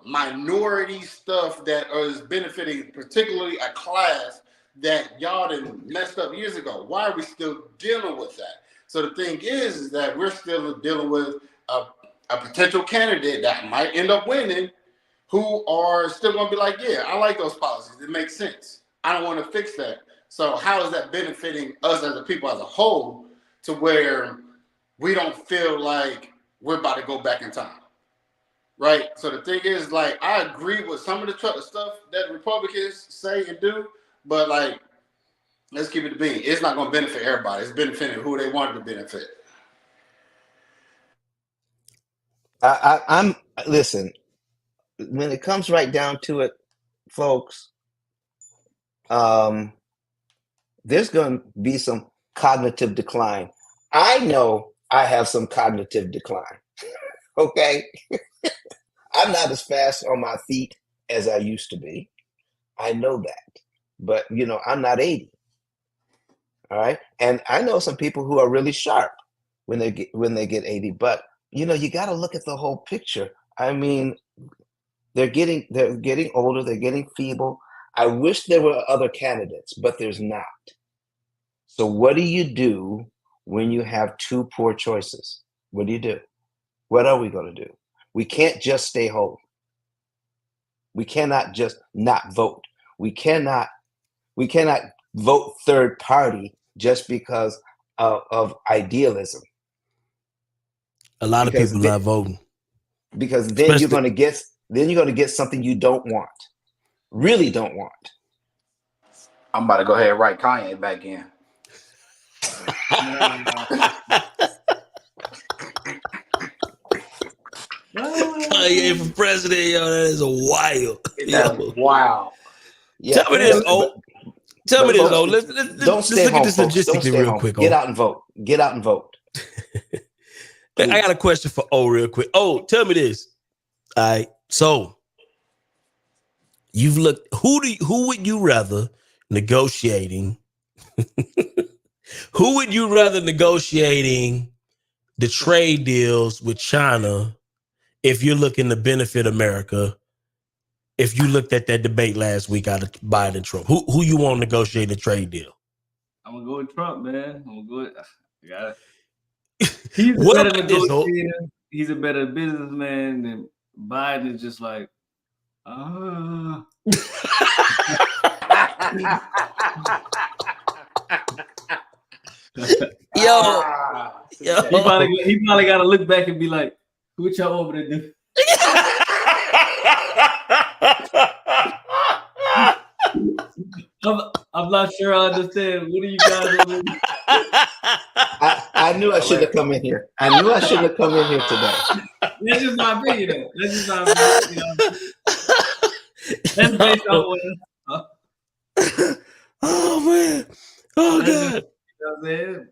minority stuff that is benefiting particularly a class that y'all done messed up years ago? Why are we still dealing with that? So the thing is that we're still dealing with a potential candidate that might end up winning, who are still going to be like, yeah, I like those policies. It makes sense. I don't want to fix that. So how is that benefiting us as a people as a whole to where we don't feel like we're about to go back in time? Right? So the thing is, like, I agree with some of the stuff that Republicans say and do, but, like, let's keep it to being. It's not going to benefit everybody. It's benefiting who they want it to benefit. I'm listen, when it comes right down to it, folks, there's going to be some cognitive decline. I know I have some cognitive decline. Okay. I'm not as fast on my feet as I used to be. I know that. But, you know, I'm not 80. All right. And I know some people who are really sharp when they get 80. But, you know, you got to look at the whole picture. I mean, they're getting older. They're getting feeble. I wish there were other candidates, but there's not. So what do you do when you have two poor choices? What do you do? What are we going to do? We can't just stay home. We cannot just not vote. We cannot vote third party just because of idealism. A lot of people not voting. Because then you're going to get something you don't want. Really don't want. I'm about to go ahead and write Kanye back in. Kanye for president, yo, that is a wild. That's wild. Yeah, Tell me this, O. Tell me this, O. Let's look at this logistically real quick. Get out and vote. Get out and vote. I got a question for O real quick. O, tell me this. All right. So you've looked, who would you rather negotiating? Who would you rather negotiating the trade deals with China if you're looking to benefit America? If you looked at that debate last week out of Biden and Trump, who you want to negotiate a trade deal? I'm gonna go with Trump, man. I'm gonna go with, he's a better businessman than Biden. Is just like, Yo. He probably got to look back and be like, what y'all over there do? I'm not sure I understand. What are you guys over there? I knew I should have come in here. I knew I should have come in here today. That's just my opinion, though. That's just my opinion. You know? That's based on what. Oh man! Oh god! You know what I'm saying?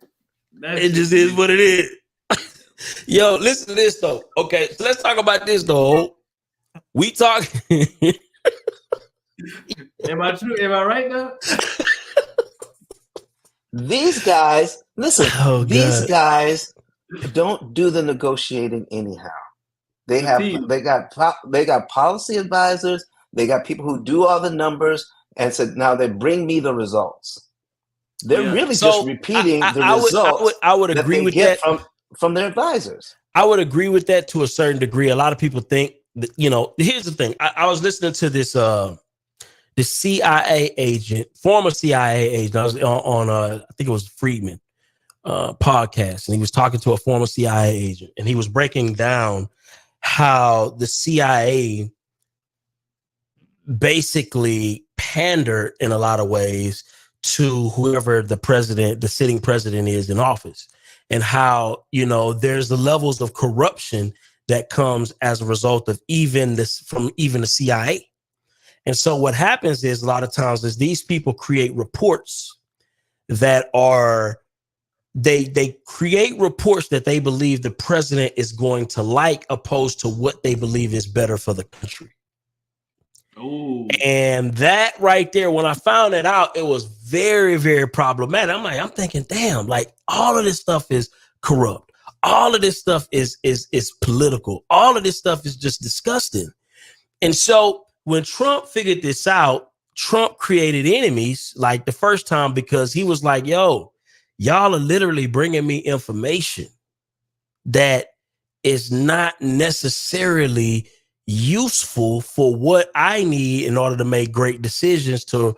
It just is what it is. Yo, listen to this though. Okay, so let's talk about this though. We talk. Am I true? Am I right now? These guys, listen. Oh, these guys don't do the negotiating anyhow. They got policy advisors. They got people who do all the numbers and said, now they bring me the results. They're really just repeating the results. I would agree with that from their advisors. I would agree with that to a certain degree. A lot of people think that, you know, here's the thing. I was listening to this the CIA agent, former CIA agent. I was on I think it was Friedman podcast, and he was talking to a former CIA agent, and he was breaking down how the CIA basically pandered in a lot of ways to whoever the sitting president is in office, and how, you know, there's the levels of corruption that comes as a result of even the CIA. And so what happens is a lot of times is these people create reports that are, they create reports that they believe the president is going to like, opposed to what they believe is better for the country. Oh, And that right there, when I found that out, it was very, very problematic. I'm thinking, damn, like all of this stuff is corrupt. All of this stuff is political. All of this stuff is just disgusting. And so when Trump figured this out, Trump created enemies like the first time because he was like, yo, y'all are literally bringing me information that is not necessarily useful for what I need in order to make great decisions to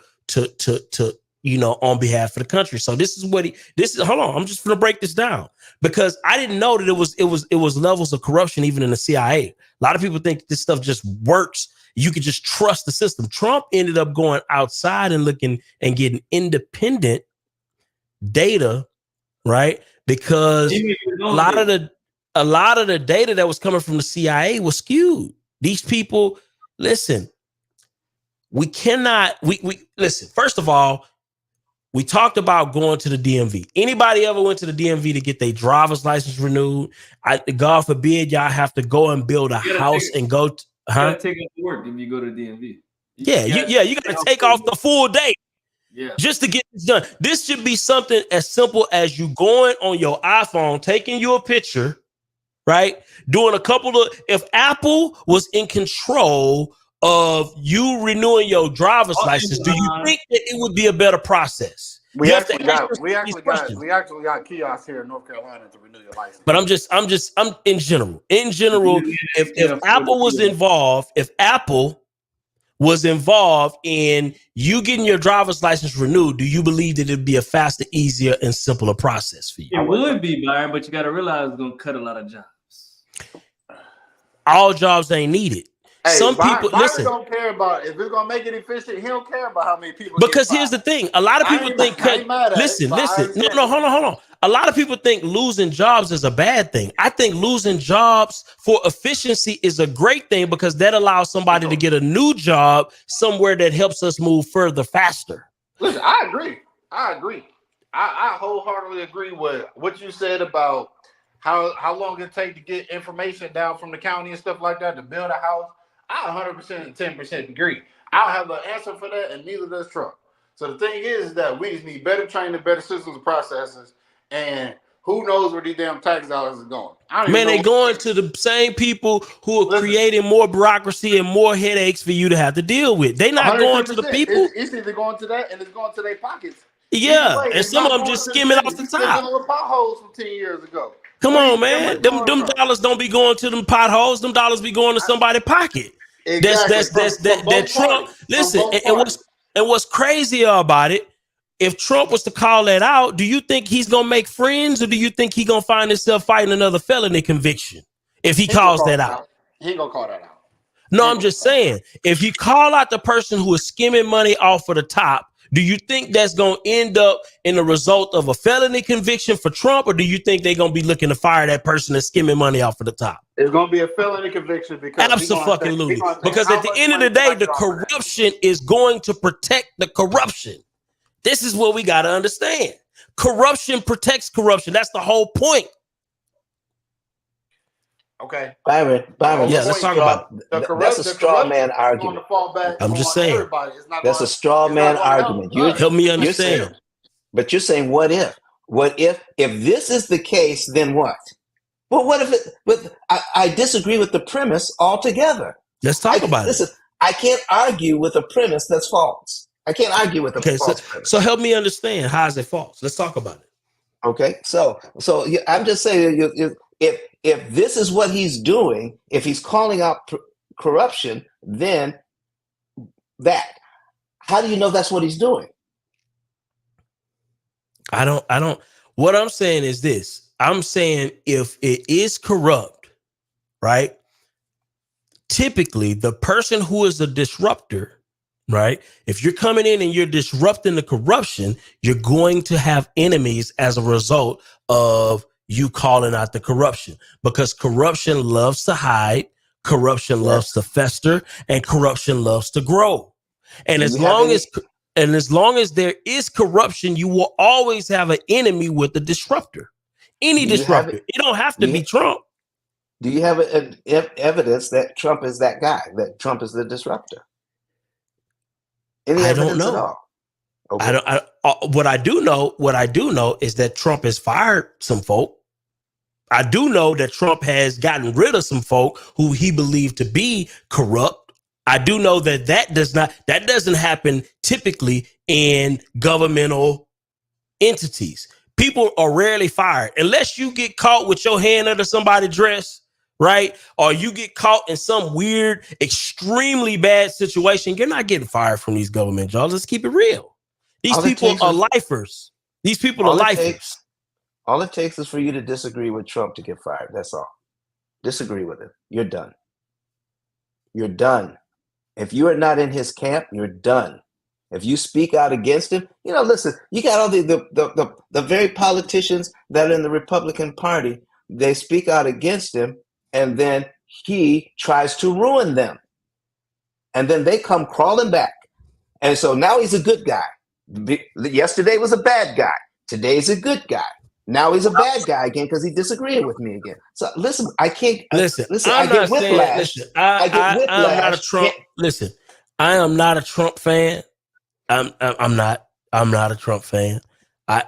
on behalf of the country. So hold on, I'm just going to break this down because I didn't know that it was levels of corruption even in the CIA. A lot of people think this stuff just works. You could just trust the system. Trump ended up going outside and looking and getting independent data, right? Because a lot of the data that was coming from the CIA was skewed. These people, listen, we listen, first of all, we talked about going to the DMV. Anybody ever went to the DMV to get their driver's license renewed? God forbid y'all have to go and build a house and go. You gotta take off work if you go to DMV. You gotta take off the full day. Yeah. Just to get this done. This should be something as simple as you going on your iPhone, taking you a picture, right? Doing a couple of, if Apple was in control of you renewing your driver's license, do you think that it would be a better process? We actually got kiosks here in North Carolina to renew your license. But I'm in general. In general, if Apple was involved in you getting your driver's license renewed, do you believe that it'd be a faster, easier, and simpler process for you? It would be, Byron, but you got to realize it's going to cut a lot of jobs. All jobs ain't needed. Hey, some people listen. Don't care about if it's gonna make it efficient. He don't care about how many people. Because here's the thing: a lot of people think. Listen. No, hold on. A lot of people think losing jobs is a bad thing. I think losing jobs for efficiency is a great thing because that allows somebody to get a new job somewhere that helps us move further faster. Listen, I agree. I wholeheartedly agree with what you said about how long it take to get information down from the county and stuff like that to build a house. I 100% and 10% agree. I don't have the answer for that, and neither does Trump. So the thing is that we just need better training, better systems and processes, and who knows where these damn tax dollars is going. Man, they're going to the same people who are creating more bureaucracy and more headaches for you to have to deal with. They're not going to the people. It's either going to that and it's going to their pockets. Yeah, and some of them just skimming off the top. Little potholes from 10 years ago. Come on, man. Them dollars don't be going to them potholes. Them dollars be going to somebody's pocket. Exactly. That Trump. Listen, and what's crazy about it? If Trump was to call that out, do you think he's gonna make friends, or do you think he's gonna find himself fighting another felony conviction if he calls that out? He ain't gonna call that out. No, I'm just saying, if you call out the person who is skimming money off of the top, do you think that's going to end up in the result of a felony conviction for Trump, or do you think they're going to be looking to fire that person that's skimming money off of the top? It's going to be a felony conviction because absolutely. Because at the end of the day, the corruption is going to protect the corruption. This is what we got to understand. Corruption protects corruption. That's the whole point. Okay, Byron. Yeah, let's talk about it. That's a straw man argument. I'm just saying. That's a straw man argument. You help me understand. But you're saying, what if? What if this is the case, then what? Well, what if it? But I disagree with the premise altogether. Let's talk about it. Listen, I can't argue with a premise that's false. I can't argue with a false premise. So help me understand. How is it false? Let's talk about it. Okay, so I'm just saying, if this is what he's doing, if he's calling out corruption, then how do you know that's what he's doing? I don't. What I'm saying is this. I'm saying if it is corrupt, right? Typically, the person who is a disruptor, right? If you're coming in and you're disrupting the corruption, you're going to have enemies as a result of you calling out the corruption, because corruption loves to hide, corruption loves to fester, and corruption loves to grow. And as long as there is corruption, you will always have an enemy with the disruptor. Any disruptor. It don't have to be Trump. Do you have evidence that Trump is that guy, that Trump is the disruptor? Any I don't evidence at know. all? Okay. What I do know is that Trump has fired some folk. I do know that Trump has gotten rid of some folk who he believed to be corrupt. I do know that that doesn't happen typically in governmental entities. People are rarely fired unless you get caught with your hand under somebody's dress, right? Or you get caught in some weird, extremely bad situation. You're not getting fired from these government jobs. Let's keep it real. These people are lifers. These people are lifers. All it takes is for you to disagree with Trump to get fired. That's all. Disagree with him. You're done. You're done. If you are not in his camp, you're done. If you speak out against him, listen, you got all the very politicians that are in the Republican Party, they speak out against him, and then he tries to ruin them. And then they come crawling back. And so now he's a good guy. Yesterday was a bad guy. Today's a good guy. Now he's a bad guy again because he disagreed with me again. So listen, I can't listen. I get whiplash. I get whiplash. I'm not a Trump. Listen, I am not a Trump fan. I'm not a Trump fan. I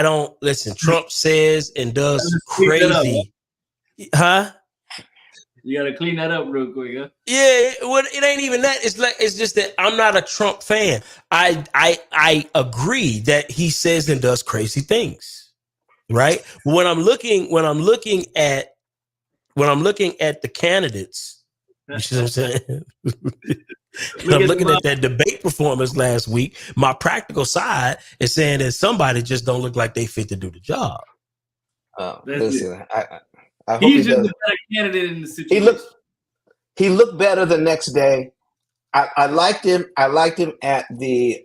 don't listen. Trump says and does crazy. Huh? You gotta clean that up real quick, huh? Yeah, well, it ain't even that. It's just that I'm not a Trump fan. I agree that he says and does crazy things, right? When I'm looking at the candidates, you see what I'm saying? I'm looking at that debate performance last week. My practical side is saying that somebody just don't look like they fit to do the job. Listen, I hope he's he just does. a better candidate in the situation. He looked better the next day. I liked him. I liked him at the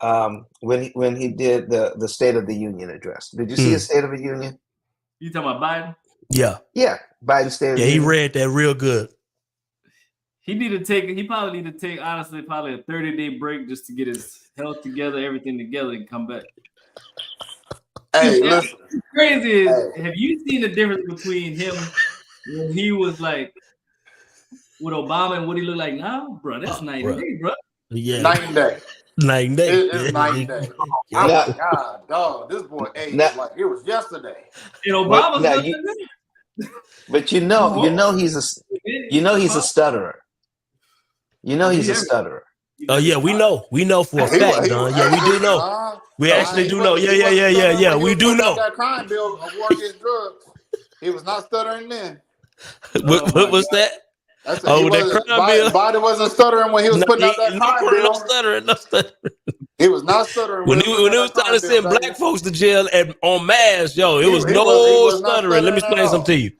when he did the State of the Union address. Did you see his State of the Union? You talking about Biden? Yeah, Biden's State of the Union. Union. He read that real good. He probably need to take honestly probably a 30-day break just to get his health together, everything together, and come back. Hey, listen. What's crazy is, have you seen the difference between him when he was like with Obama and what he looked like now, bro? That's night and day, bro. Yeah, Night and day. Night and day. It's night and day. Oh my God, dog! This boy aged like it was yesterday. And Obama's but he's a stutterer. He's a stutterer. Oh yeah, we know for a fact, Don. Yeah, we do know. We actually do know. Yeah. We do know. That crime bill of war against drugs. He was not stuttering then. What was that? That crime bill. Biden wasn't stuttering when he was putting out that crime bill. No stuttering. He was not stuttering when he was trying to send black folks to jail on mass. Yo, it was no stuttering. Let me explain something to you.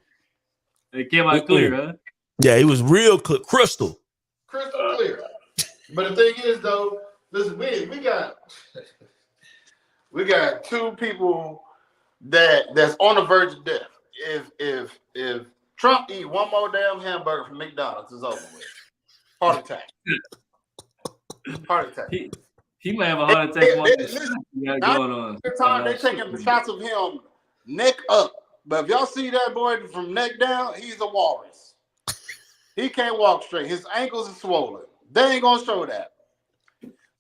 It came out clear, huh? Yeah, it was real crystal clear. But the thing is, though, listen, we got two people that's on the verge of death. If Trump eat one more damn hamburger from McDonald's, it's over with. Heart attack. He might have a heart attack. Going on. The time they taking shots of him neck up, but if y'all see that boy from neck down, he's a walrus. He can't walk straight. His ankles are swollen. They ain't gonna show that.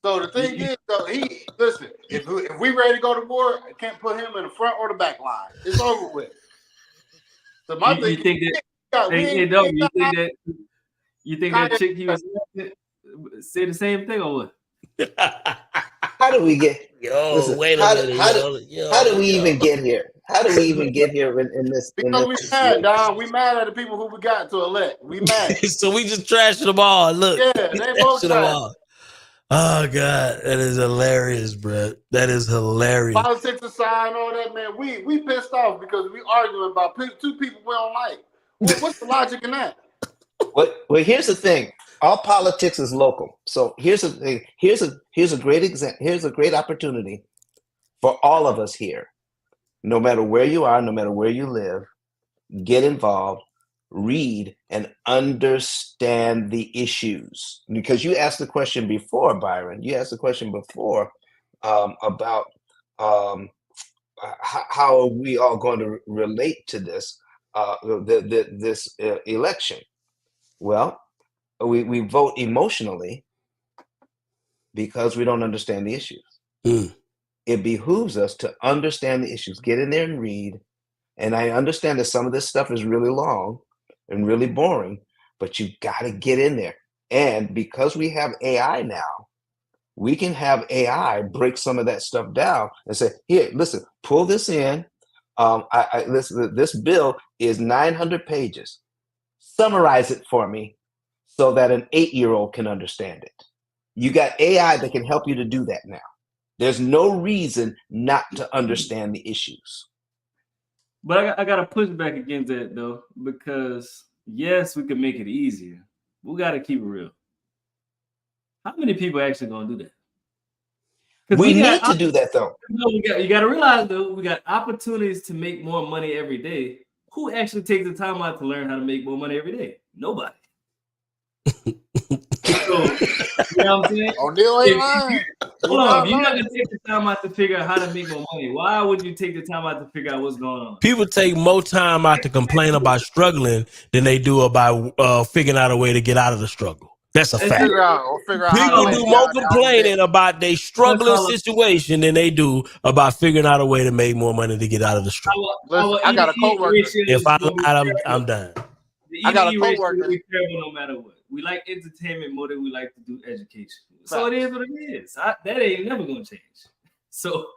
So the thing is, though, if we ready to go to war, I can't put him in the front or the back line. It's over with. So my thing you think that chick he was say the same thing or what? How do we get? Wait a minute. How do we even get here? How do we even get here in this? Because we mad, Don. We mad at the people who we got to elect. We mad. So we just trashing them all. Look, yeah, they both trash. Oh God, that is hilarious, bro. That is hilarious. Politics aside and all that, man, we pissed off because we arguing about two people we don't like. What's the logic in that? Well, here's the thing. All politics is local. So here's the thing. Here's a great example. Here's a great opportunity for all of us here. No matter where you are, no matter where you live, get involved, read, and understand the issues. Because you asked the question before, Byron. You asked the question before about how are we all going to relate to this this election. Well, we vote emotionally, because we don't understand the issues. Mm. It behooves us to understand the issues, get in there and read. And I understand that some of this stuff is really long and really boring, but you got to get in there. And because we have AI now, we can have AI break some of that stuff down and say, here, listen, pull this in. Listen, this bill is 900 pages. Summarize it for me so that an 8-year-old can understand it. You got AI that can help you to do that now. There's no reason not to understand the issues. But I got to push back against that, though, because, yes, we can make it easier. We got to keep it real. How many people are actually going to do that? We need to do that, though. You got to realize, though, we got opportunities to make more money every day. Who actually takes the time out to learn how to make more money every day? Nobody. So, you know what I'm saying? O'Neal ain't lying. Hold on, if you're not gonna take the time out to figure out how to make more money, why would you take the time out to figure out what's going on? People take more time out to complain about struggling than they do about figuring out a way to get out of the struggle. That's a fact. Figure out People do more complaining about their struggling situation than they do about figuring out a way to make more money to get out of the struggle. I got a coworker. If I lied, I'm done. I got a coworker. We terrible no matter what. We like entertainment more than we like to do education. So it is what it is. That ain't never gonna change. So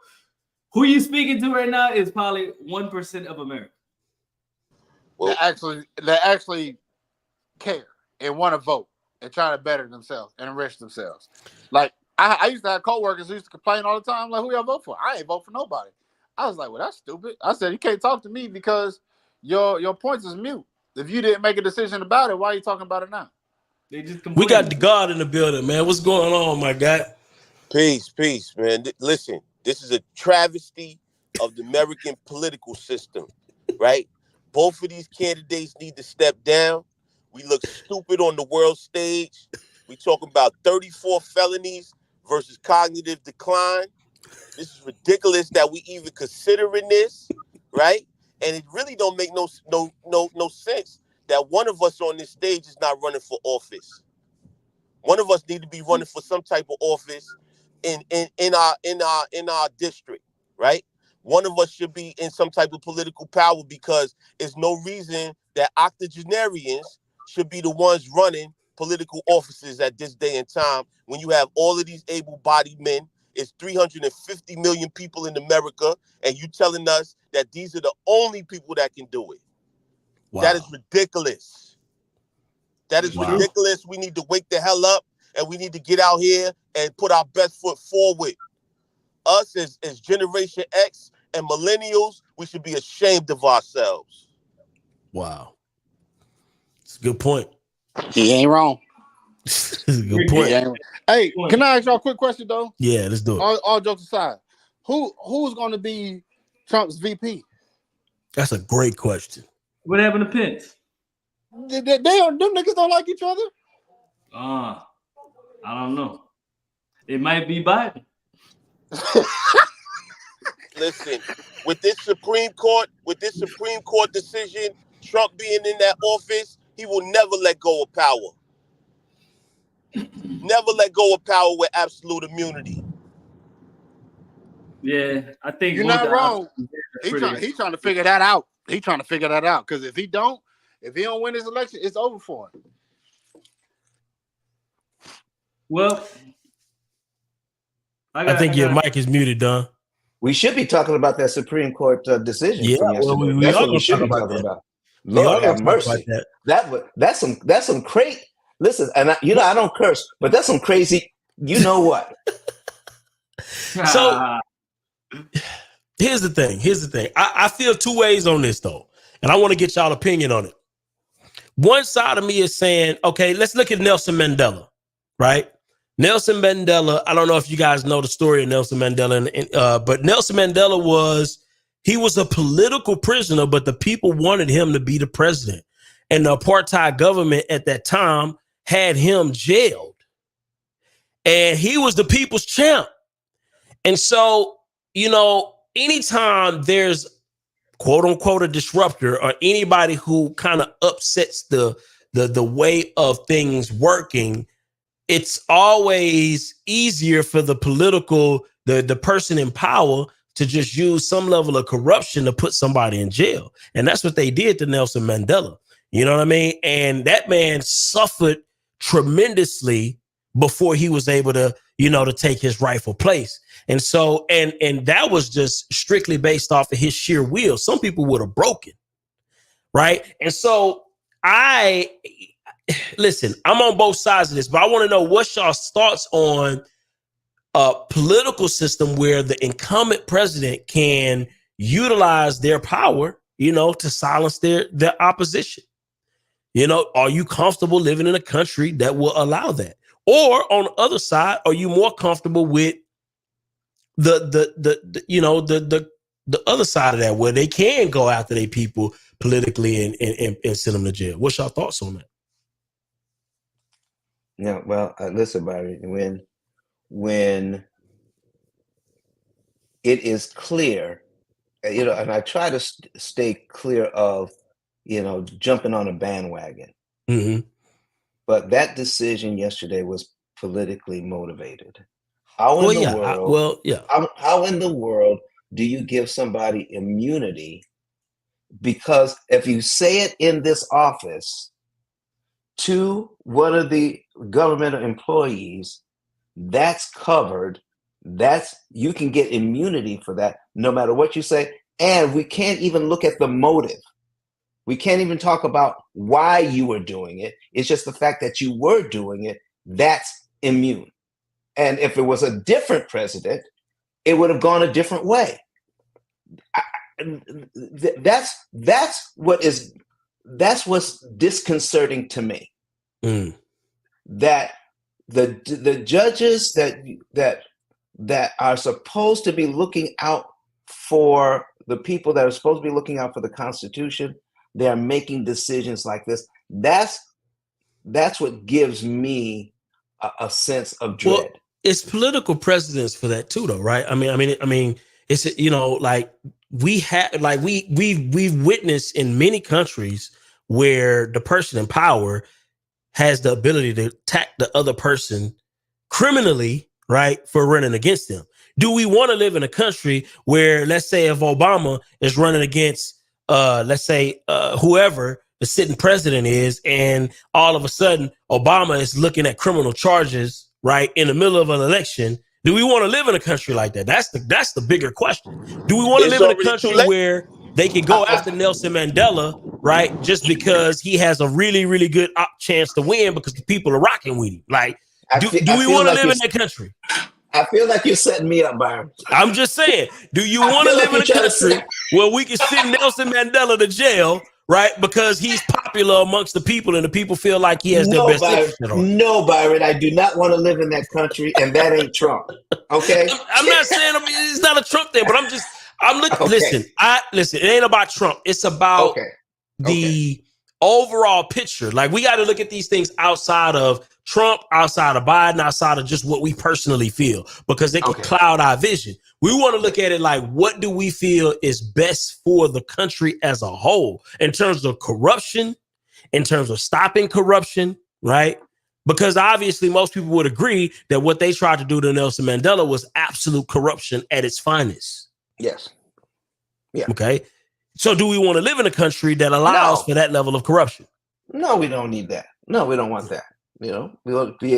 who you speaking to right now is probably 1% of America. Well, they actually care and want to vote and try to better themselves and enrich themselves. Like I used to have coworkers who used to complain all the time, like, who y'all vote for? I ain't vote for nobody. I was like, well, that's stupid. I said, you can't talk to me because your points is mute. If you didn't make a decision about it, why are you talking about it now? They just we got the God in the building, man. What's going on, my guy? Peace, man. Listen, this is a travesty of the American political system, right? Both of these candidates need to step down. We look stupid on the world stage. We talking about 34 felonies versus cognitive decline. This is ridiculous that we even considering this, right? And it really don't make no sense that one of us on this stage is not running for office. One of us need to be running for some type of office in our district, right? One of us should be in some type of political power because there's no reason that octogenarians should be the ones running political offices at this day and time when you have all of these able-bodied men. It's 350 million people in America, and you telling us that these are the only people that can do it. Wow. That is ridiculous. That is ridiculous. We need to wake the hell up, and we need to get out here and put our best foot forward. Us as Generation X and millennials, we should be ashamed of ourselves. Wow. It's a good point. He ain't wrong. It's a good point. Hey, can I ask y'all a quick question, though? Yeah, let's do it. All jokes aside, who's going to be Trump's VP? That's a great question. What happened to Pence? Them niggas don't like each other? I don't know. It might be Biden. Listen, with this Supreme Court decision, Trump being in that office, he will never let go of power. Never let go of power with absolute immunity. Yeah, I think you're not wrong. He's trying to figure that out. He's trying to figure that out because if he don't win this election, it's over for him. Well, I think your mic is muted, Don. We should be talking about that Supreme Court decision. Yeah, from yesterday. That's what we should be talking about. Lord have mercy. That's some crazy. Listen, and I don't curse, but that's some crazy. You know what? So here's the thing. I feel two ways on this though, and I want to get y'all opinion on it. One side of me is saying, okay, let's look at Nelson Mandela, right? Nelson Mandela. I don't know if you guys know the story of Nelson Mandela, but Nelson Mandela was a political prisoner, but the people wanted him to be the president, and the apartheid government at that time had him jailed, and he was the people's champ. And so, anytime there's quote unquote a disruptor or anybody who kind of upsets the way of things working, it's always easier for the the person in power to just use some level of corruption to put somebody in jail. And that's what they did to Nelson Mandela. You know what I mean? And that man suffered tremendously before he was able to, to take his rightful place. And so, and that was just strictly based off of his sheer will. Some people would have broken, right? And so listen, I'm on both sides of this, but I want to know what's y'all's thoughts on a political system where the incumbent president can utilize their power, to silence their opposition. Are you comfortable living in a country that will allow that? Or on the other side, are you more comfortable with the other side of that, where they can go after their people politically and send them to jail? What's your thoughts on that? Yeah, well, listen, Byron, when it is clear, and I try to stay clear of, jumping on a bandwagon. Mm-hmm. But that decision yesterday was politically motivated. How in the world do you give somebody immunity? Because if you say it in this office to one of the government employees, that's covered. You can get immunity for that no matter what you say. And we can't even look at the motive. We can't even talk about why you were doing it. It's just the fact that you were doing it. That's immune. And if it was a different president, it would have gone a different way. That's what's disconcerting to me. That the judges that are supposed to be looking out for the people, that are supposed to be looking out for the Constitution, they are making decisions like this. That's what gives me a sense of dread. Well, it's political precedence for that too, though, right? I mean, it's like we've witnessed in many countries where the person in power has the ability to attack the other person criminally, right, for running against them. Do we want to live in a country where, let's say, if Obama is running against whoever the sitting president is, and all of a sudden Obama is looking at criminal charges, right, in the middle of an election? Do we want to live in a country like that? That's the bigger question. Do we want to live in a country where they can go after Nelson Mandela, right, just because he has a really, really good chance to win because the people are rocking with him? Like, do we want to live in that country? I feel like you're setting me up, Byron. I'm just saying, do you want to live in a country where we can send Nelson Mandela to jail, right, because he's popular amongst the people and the people feel like he has their best interest at heart? No, Byron, I do not want to live in that country, and that ain't Trump. Okay? I'm not saying it's not a Trump thing, but I'm looking. Okay. Listen. It ain't about Trump. It's about the overall picture. Like, we got to look at these things outside of Trump, outside of Biden, outside of just what we personally feel, because they can cloud our vision. We want to look at it like, what do we feel is best for the country as a whole in terms of corruption, in terms of stopping corruption, right? Because obviously most people would agree that what they tried to do to Nelson Mandela was absolute corruption at its finest. Yes. Yeah. Okay. So do we want to live in a country that allows for that level of corruption? No, we don't need that. No, we don't want that. We want to be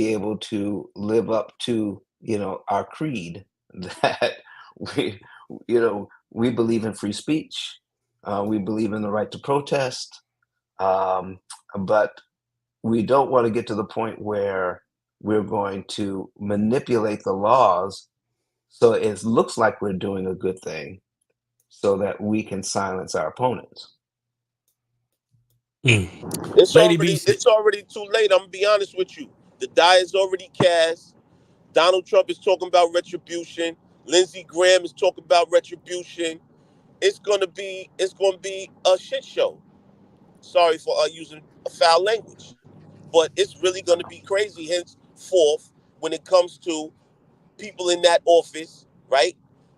able to live up to, our creed, that we believe in free speech. We believe in the right to protest. But we don't want to get to the point where we're going to manipulate the laws so it looks like we're doing a good thing so that we can silence our opponents. It's already too late. I'm gonna be honest with you. The die is already cast. Donald Trump is talking about retribution. Lindsey Graham is talking about retribution. It's gonna be a shit show. Sorry for using a foul language, but it's really gonna be crazy henceforth when it comes to people in that office, right?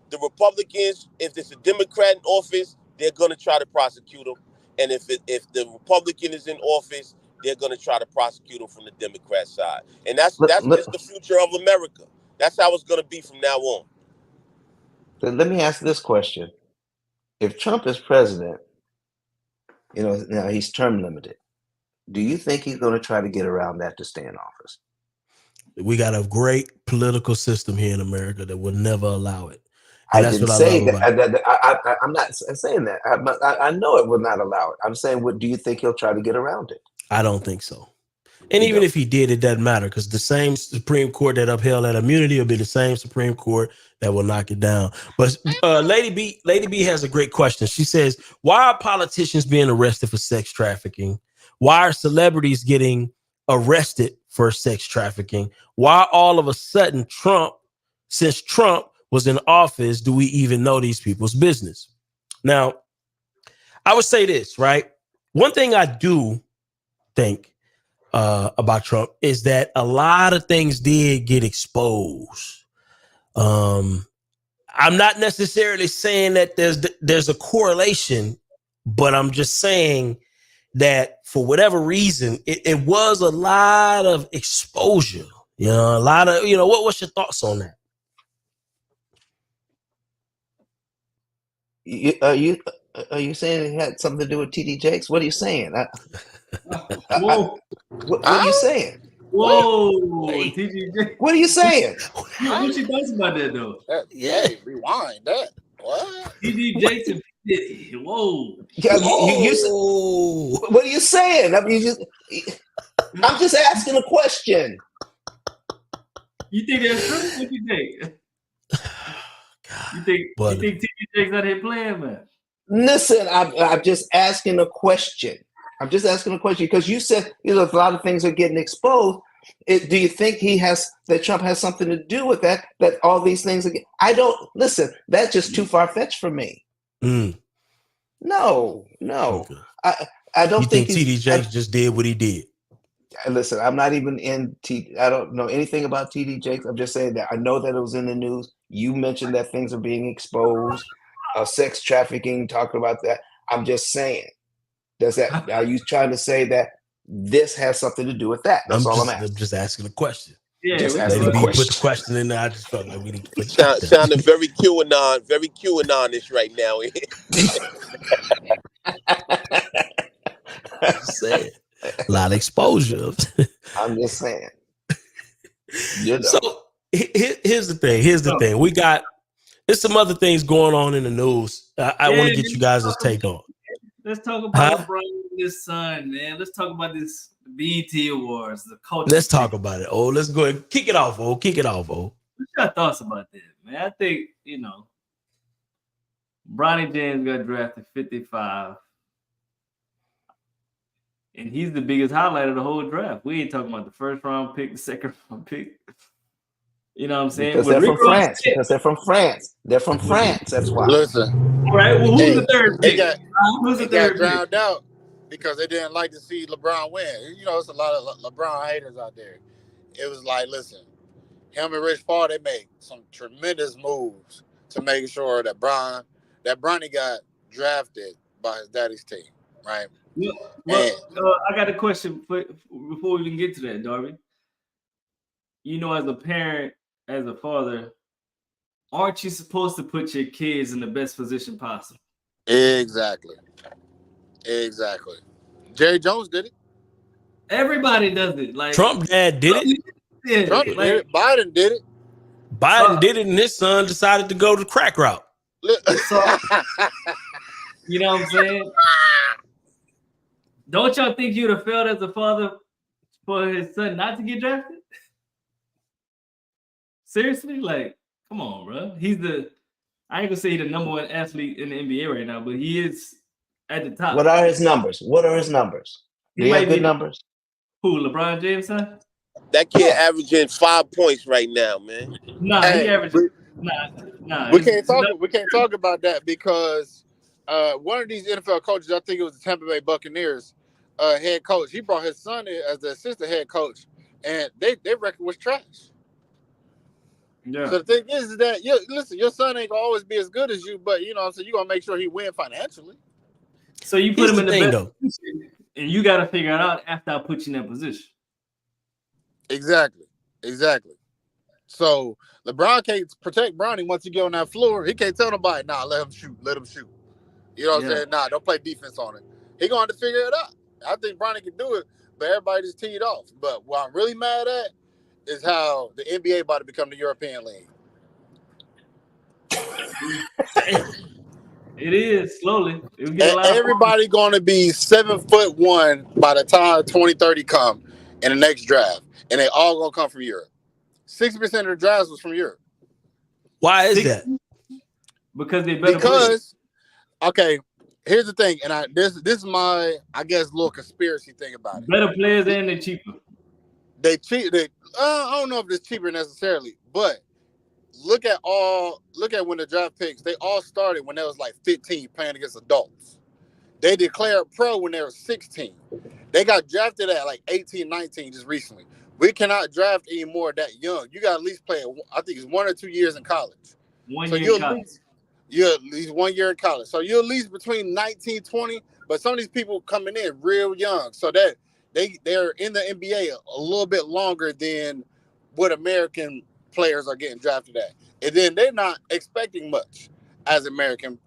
The Republicans, if it's a Democrat in office, they're gonna try to prosecute them. And if the Republican is in office, they're going to try to prosecute him from the Democrat side. And that's Look, just the future of America. That's how it's going to be from now on. let me ask this question. If Trump is president, now he's term limited. Do you think he's going to try to get around that to stay in office? We got a great political system here in America that will never allow it. And I didn't say that. I'm not saying that. I know it will not allow it. I'm saying, what do you think he'll try to get around it? I don't think so. And even if he did, it doesn't matter, because the same Supreme Court that upheld that immunity will be the same Supreme Court that will knock it down. But Lady B has a great question. She says, why are politicians being arrested for sex trafficking? Why are celebrities getting arrested for sex trafficking? Why all of a sudden since Trump was in office, do we even know these people's business? Now, I would say this, right? One thing I do think about Trump is that a lot of things did get exposed. I'm not necessarily saying that there's a correlation, but I'm just saying that for whatever reason, it was a lot of exposure. A lot of, what's your thoughts on that? Are you saying it had something to do with TD Jakes? What are you saying? Whoa. What are you saying? Whoa, TD Jakes. What are you saying? What you thoughts about that though? Hey, rewind that. What? TD Jakes and whoa. Yeah, what are you saying? I mean, I'm just asking a question. You think that's true? What you think? You think TD Jakes out here playing, man? Listen, I'm just asking a question. I'm just asking a question because you said a lot of things are getting exposed. Do you think that Trump has something to do with that? That all these things I don't listen. That's just too far fetched for me. No. Okay. I don't think TD Jakes just did what he did. Listen, I'm not even I don't know anything about TD Jakes. I'm just saying that I know that it was in the news. You mentioned that things are being exposed, sex trafficking, talking about that. I'm just saying, are you trying to say that this has something to do with that? That's all I'm asking. I'm just asking a question. Yeah, just asking a question. Put the question in there. I just felt like we need to put sounding very QAnon-ish right now. Saying. A lot of exposure. I'm just saying. So here's the thing. We got there's some other things going on in the news. I want to get you guys' take on. Let's talk about LeBron and his son, man. Let's talk about this BET Awards, the culture. Let's talk about it. Let's go ahead and kick it off, Kick it off, What's your thoughts about that, man? I think, Bronny James got drafted 55. And he's the biggest highlight of the whole draft. We ain't talking about the first round pick, the second round pick. You know what I'm saying? Because they're from France. They're from France. That's why. Listen. All right. Well, who's the third pick? They got drowned out because they didn't like to see LeBron win. It's a lot of LeBron haters out there. It was like, listen, him and Rich Paul, they made some tremendous moves to make sure that Bronny got drafted by his daddy's team, right? Well, I got a question before we can get to that, Darby. As a parent, as a father, aren't you supposed to put your kids in the best position possible? Exactly. Jerry Jones did it. Everybody does it. Like Trump dad did it. Trump did it. Biden did it. Biden did it, and his son decided to go the crack route. You know what I'm saying? Don't y'all think you'd have failed as a father for his son not to get drafted? Seriously? Like, come on, bro. I ain't gonna say he's the number one athlete in the NBA right now, but he is at the top. What are his numbers? Do you have good numbers? Who, LeBron James, son? That kid averaging 5 points right now, man. Nah, he averaging. Nah. We can't talk about that because one of these NFL coaches, I think it was the Tampa Bay Buccaneers head coach. He brought his son in as the assistant head coach, and their record was trash. Yeah. So the thing is that listen, your son ain't gonna always be as good as you, but so you're gonna make sure he win financially. So you put him in the best position. And you got to figure it out after I put you in that position. Exactly. So LeBron can't protect Bronny once you get on that floor. He can't tell nobody, nah, let him shoot. You know what I'm saying? Nah, don't play defense on it. He going to figure it out. I think Bronny can do it, but everybody just teed off. But what I'm really mad at is how the NBA about to become the European League. It is slowly. Everybody going to be 7'1" by the time 2030 come in the next draft, and they all going to come from Europe. 60% of the drafts was from Europe. Why is that? Because they better. Because okay, here's the thing, and this is my, I guess, little conspiracy thing about it. Better players and they're cheaper. They cheap. I don't know if it's cheaper necessarily, but look at when the draft picks, they all started when they was like 15 playing against adults. They declared pro when they were 16. They got drafted at like 18, 19 just recently. We cannot draft anymore that young. You got to at least play, I think it's 1 or 2 years in college. You're at least 1 year in college. So you're at least between 19, 20, but some of these people coming in real young. So that they're in the NBA a little bit longer than what American players are getting drafted at. And then they're not expecting much as American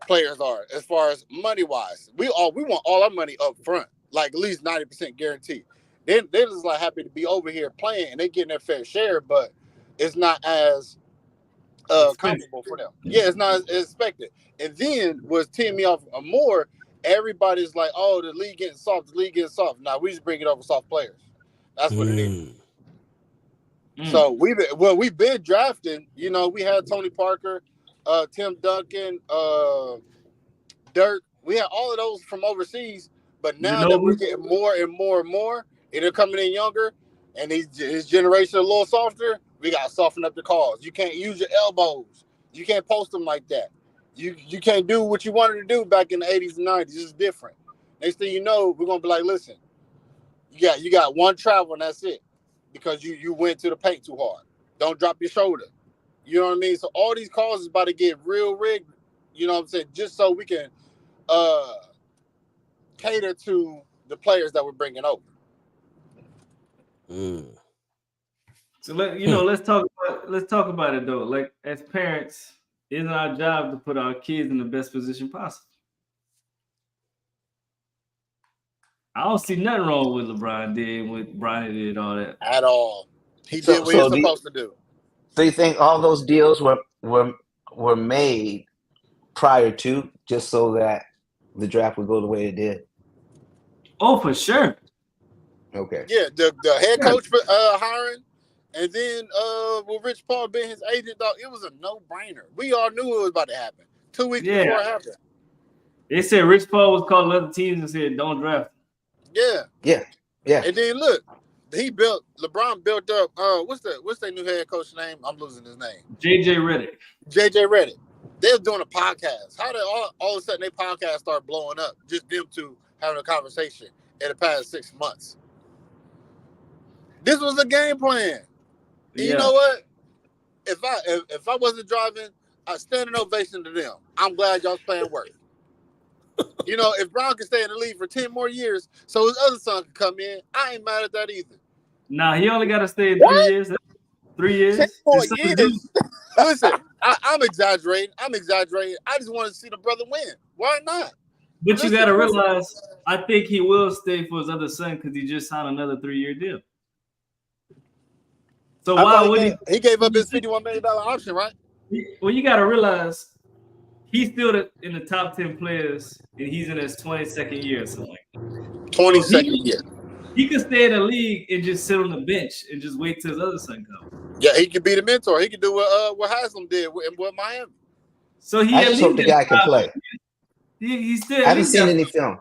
players are as far as money-wise. We want all our money up front, like at least 90% guaranteed. They're just like happy to be over here playing and they're getting their fair share, but it's not as comfortable for them. Yeah, it's not as expected. And then what's teeing me off more, everybody's like, oh, the league getting soft. Nah, we just bring it over soft players. That's what it is. So we've been drafting. You know, we had Tony Parker, Tim Duncan, Dirk. We had all of those from overseas, but now that we're getting more and more and more, and they're coming in younger, and his generation a little softer, we got to soften up the calls. You can't use your elbows. You can't post them like that. You can't do what you wanted to do back in the 80s and 90s. It's different. Next thing you know, we're going to be like, listen, you got one travel and that's it, because you went to the paint too hard. Don't drop your shoulder. You know what I mean? So all these calls is about to get real rigged, you know what I'm saying, just so we can cater to the players that we're bringing over. So let's talk about it though. Like, as parents, isn't our job to put our kids in the best position possible? I don't see nothing wrong with LeBron did, with Bronny did, all that. At all. He did what he was supposed to do. So you think all those deals were made prior to, just so that the draft would go the way it did? Oh, for sure. Okay. Yeah, the head coach for hiring, and then with Rich Paul being his agent, it was a no-brainer. We all knew it was about to happen 2 weeks before it happened. They said Rich Paul was calling other teams and said, don't draft him. Yeah. And then look, LeBron built up, what's their new head coach name? I'm losing his name. JJ Redick. They were doing a podcast. How did all of a sudden their podcast start blowing up? Just them two having a conversation in the past 6 months. This was a game plan. And you know what? If I wasn't driving, I'd stand an ovation to them. I'm glad y'all's playing work. You know, if Brown can stay in the league for 10 more years so his other son can come in, I ain't mad at that either. Nah, he only got to stay in 3 years. 3 years. 10 more years. Listen, I'm exaggerating. I just want to see the brother win. Why not? But you got to realize, I think he will stay for his other son because he just signed another 3-year deal. So why would he gave up his $51 million option, right? Well, you got to realize he's still in the top 10 players, and he's in his 22nd year or something like that. 22nd year. He could stay in the league and just sit on the bench and just wait till his other son comes. Yeah, he could be the mentor. He could do what Haslam did with Miami. So I just hope the guy can play. He still. I haven't seen any film.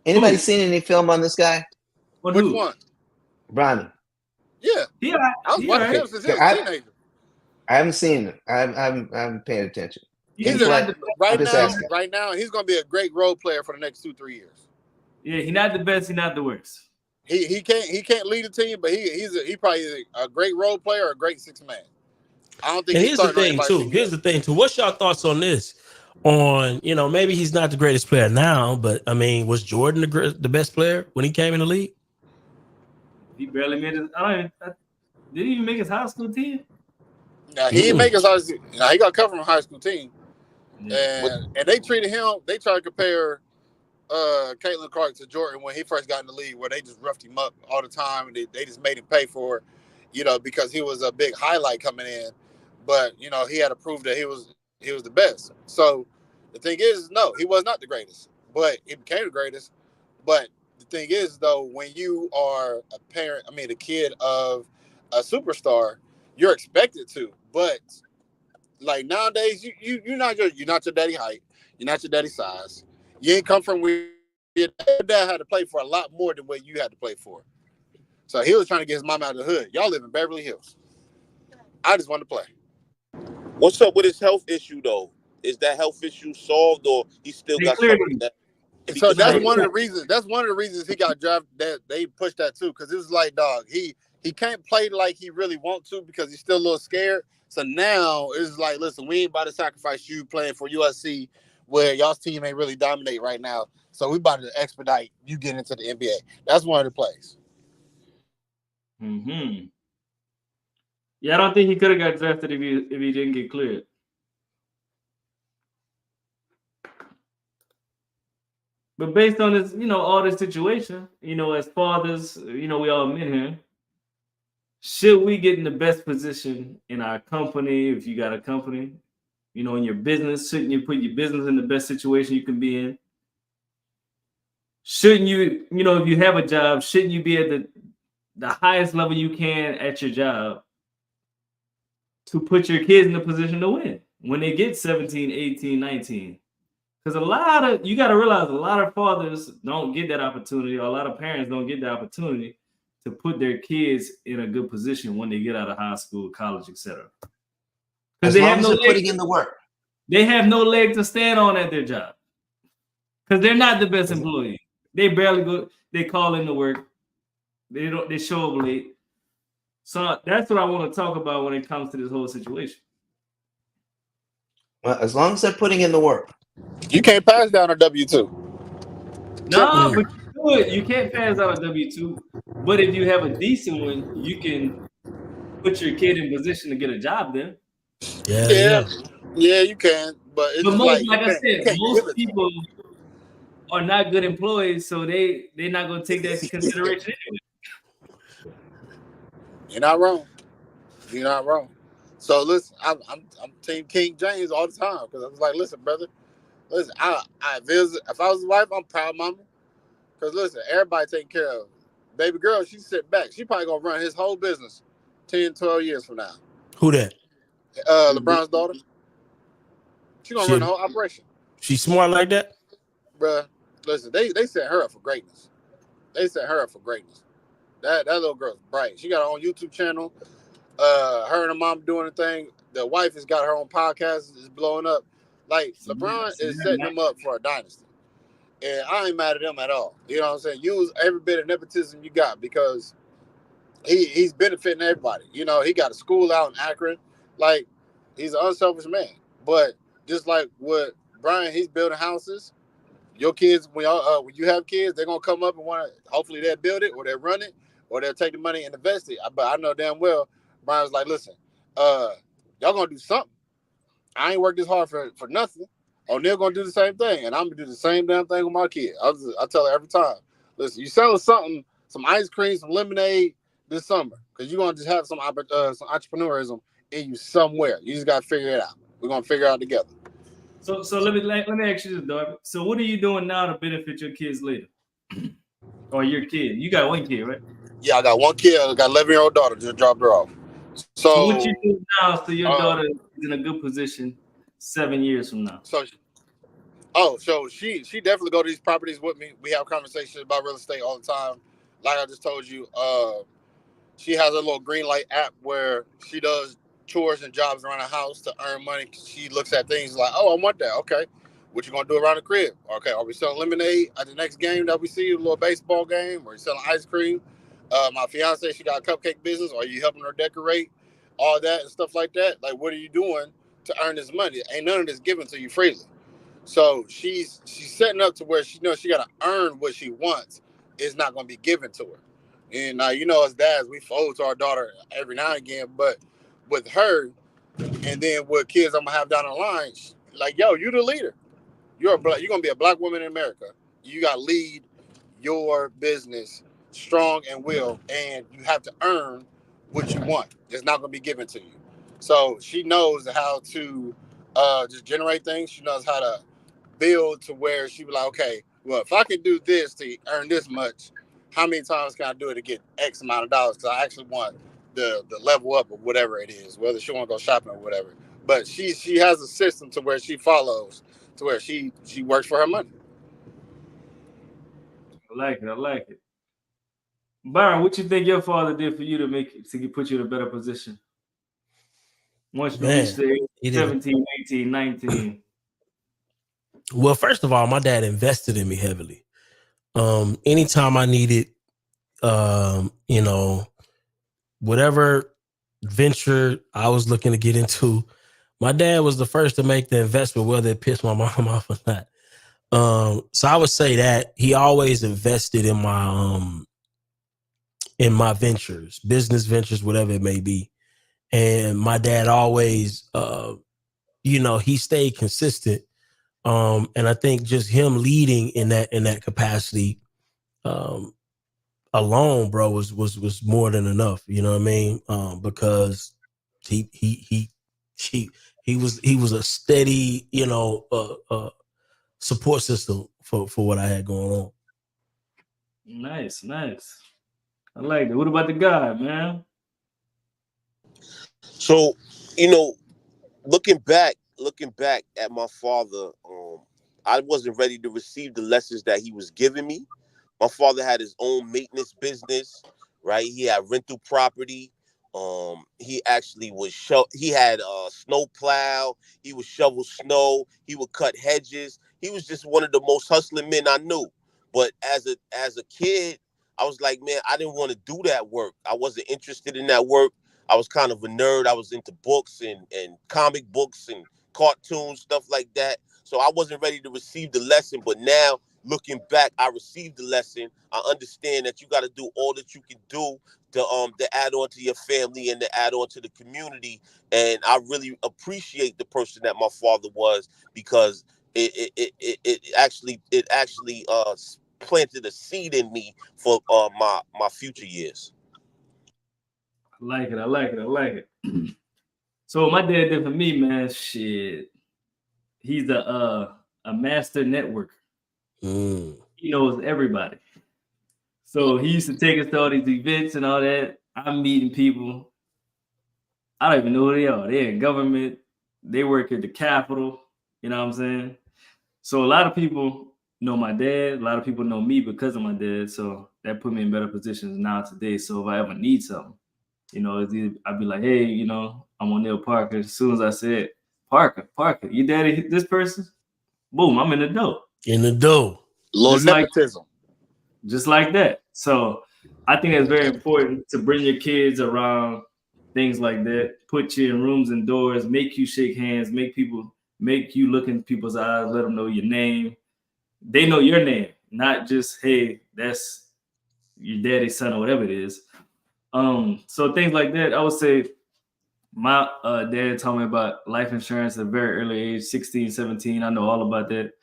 Anybody seen any film on this guy? Which one? Bronny. Yeah. I was watching him since he was a teenager. I haven't seen it. I haven't paid attention. Right now, he's going to be a great role player for the next 2-3 years. Yeah, he's not the best. He's not the worst. He can't lead a team, but he probably is a great role player or a great six man. I don't think. And here's the thing too. What's y'all thoughts on this? on, you know, maybe he's not the greatest player now, but I mean, was Jordan the best player when he came in the league? He barely made it. Did he even make his high school team? Now he didn't make his high school. Now he got cut from a high school team, Yeah. and they treated him. They tried to compare Caitlin Clark to Jordan when he first got in the league, where they just roughed him up all the time, and they just made him pay for it, you know, because he was a big highlight coming in. But you know, he had to prove that he was the best. So the thing is, no, he was not the greatest, but he became the greatest. But the thing is, though, when you are a kid of a superstar, you're expected to. But like nowadays, you're not your daddy height, you're not your daddy size. You ain't come from where your dad had to play for a lot more than what you had to play for. So he was trying to get his mom out of the hood. Y'all live in Beverly Hills. I just wanted to play. What's up with his health issue though? Is that health issue solved, or he still got something that? So that's one of the reasons. That's one of the reasons he got drafted. That they pushed that too, because it was like, dog, he can't play like he really wants to because he's still a little scared. So now it's like, listen, we ain't about to sacrifice you playing for USC, where y'all's team ain't really dominate right now. So we about to expedite you getting into the NBA. That's one of the plays. Mm-hmm. Yeah, I don't think he could have got drafted if he didn't get cleared. But based on this, you know, all this situation, you know, as fathers, you know, we all men here. Should we get in the best position in our company? If you got a company, you know, in your business, shouldn't you put your business in the best situation you can be in? Shouldn't you, you know, if you have a job, shouldn't you be at the highest level you can at your job to put your kids in a position to win when they get 17, 18, 19? Because you got to realize a lot of fathers don't get that opportunity, or a lot of parents don't get the opportunity to put their kids in a good position when they get out of high school, college, etc. Because they have no leg, putting in the work. They have no leg to stand on at their job. Because they're not the best employee. They barely go. They call in to work. They show up late. So that's what I want to talk about when it comes to this whole situation. Well, as long as they're putting in the work. You can't pass down a W-2. No, but you can't pass out a W-2. But if you have a decent one, you can put your kid in position to get a job then. Yeah, you can. But it's just like I said, most people are not good employees, so they're not going to take that into consideration anyway. You're not wrong. So listen, I'm Team King James all the time, because I was like, listen, brother, listen, if I was his wife, I'm proud mama. Because listen, everybody taking care of baby girl. She sit back. She probably gonna run his whole business 10, 12 years from now. Who that? LeBron's daughter. She gonna run the whole operation. She's smart like that, bruh. Listen, they set her up for greatness. That little girl's bright. She got her own YouTube channel. Her and her mom doing the thing. The wife has got her own podcast. Is blowing up. Like LeBron is setting them up for a dynasty, and I ain't mad at them at all. You know what I'm saying? Use every bit of nepotism you got, because he's benefiting everybody. You know, he got a school out in Akron. Like, he's an unselfish man. But just like with Brian, he's building houses. Your kids, when you have kids, they're gonna come up and want to. Hopefully, they'll build it, or they'll run it, or they'll take the money and invest it. But I know damn well Brian's like, listen, y'all gonna do something. I ain't worked this hard for nothing. O'Neal gonna do the same thing, and I'm gonna do the same damn thing with my kid. I tell her every time, listen, you selling something, some ice cream, some lemonade this summer, because you're gonna just have some entrepreneurism in you somewhere. You just gotta figure it out. We're gonna figure it out together. So let me ask you this, Darby. So what are you doing now to benefit your kids later? Or your kid? You got one kid, right? Yeah, I got one kid. I got an 11-year-old daughter. Just dropped her off. So what you do now so your daughter is in a good position 7 years from now? So she definitely go to these properties with me. We have conversations about real estate all the time. Like I just told you, she has a little green light app where she does chores and jobs around the house to earn money. She looks at things like, oh, I want that. Okay. What you gonna do around the crib? Okay, are we selling lemonade at the next game that we see, a little baseball game? Or are you selling ice cream? My fiance, she got a cupcake business. Are you helping her decorate? All that and stuff like that. Like, what are you doing to earn this money? Ain't none of this given to you freely. So she's setting up to where she knows she got to earn what she wants. It's not going to be given to her. And as dads, we fold to our daughter every now and again. But with her, and then with kids I'm gonna have down the line, like, yo, you the leader. You're gonna be a black woman in America. You got to lead your business strong and will, and you have to earn what you want. It's not gonna be given to you. So she knows how to just generate things. She knows how to build to where she be like, okay, well, if I can do this to earn this much, how many times can I do it to get X amount of dollars? Because I actually want the level up of whatever it is, whether she want to go shopping or whatever. But she has a system to where she follows, to where she works for her money. I like it. Byron, what you think your father did for you to put you in a better position? Once you reached the age 17, 18, 19. Well, first of all, my dad invested in me heavily. Anytime I needed, whatever venture I was looking to get into, my dad was the first to make the investment, whether it pissed my mom off or not. So I would say that he always invested in my ventures, business ventures, whatever it may be. And my dad always, he stayed consistent. And I think just him leading in that capacity, alone, bro, was more than enough. You know what I mean? Because he was a steady, support system for what I had going on. Nice. I like it. What about the guy, man? So, looking back at my father, I wasn't ready to receive the lessons that he was giving me. My father had his own maintenance business, right? He had rental property. He actually he had a snow plow. He would shovel snow. He would cut hedges. He was just one of the most hustling men I knew. But as a kid, I was like, man, I didn't want to do that work. I wasn't interested in that work. I was kind of a nerd. I was into books and comic books and cartoons, stuff like that. So I wasn't ready to receive the lesson. But now, looking back, I received the lesson. I understand that you got to do all that you can do to add on to your family and to add on to the community. And I really appreciate the person that my father was, because it actually planted a seed in me for my future years. I like it. So what my dad did for me, man, shit. He's a master networker. He knows everybody. So he used to take us to all these events and all that. I'm meeting people. I don't even know who they are. They're in government. They work at the Capitol. You know what I'm saying? So a lot of people know my dad. A lot of people know me because of my dad. So that put me in better positions now today. So if I ever need something, I'd be like, hey, I'm O'Neal Parker. As soon as I said, Parker, you daddy this person? Boom, I'm in the dough. Little nepotism. Just like that. So I think it's very important to bring your kids around things like that. Put you in rooms and doors, make you shake hands, make you look in people's eyes, let them know your name. They know your name, not just, hey, that's your daddy's son or whatever it is. So things like that, I would say my dad taught me about life insurance at a very early age, 16, 17. I know all about that.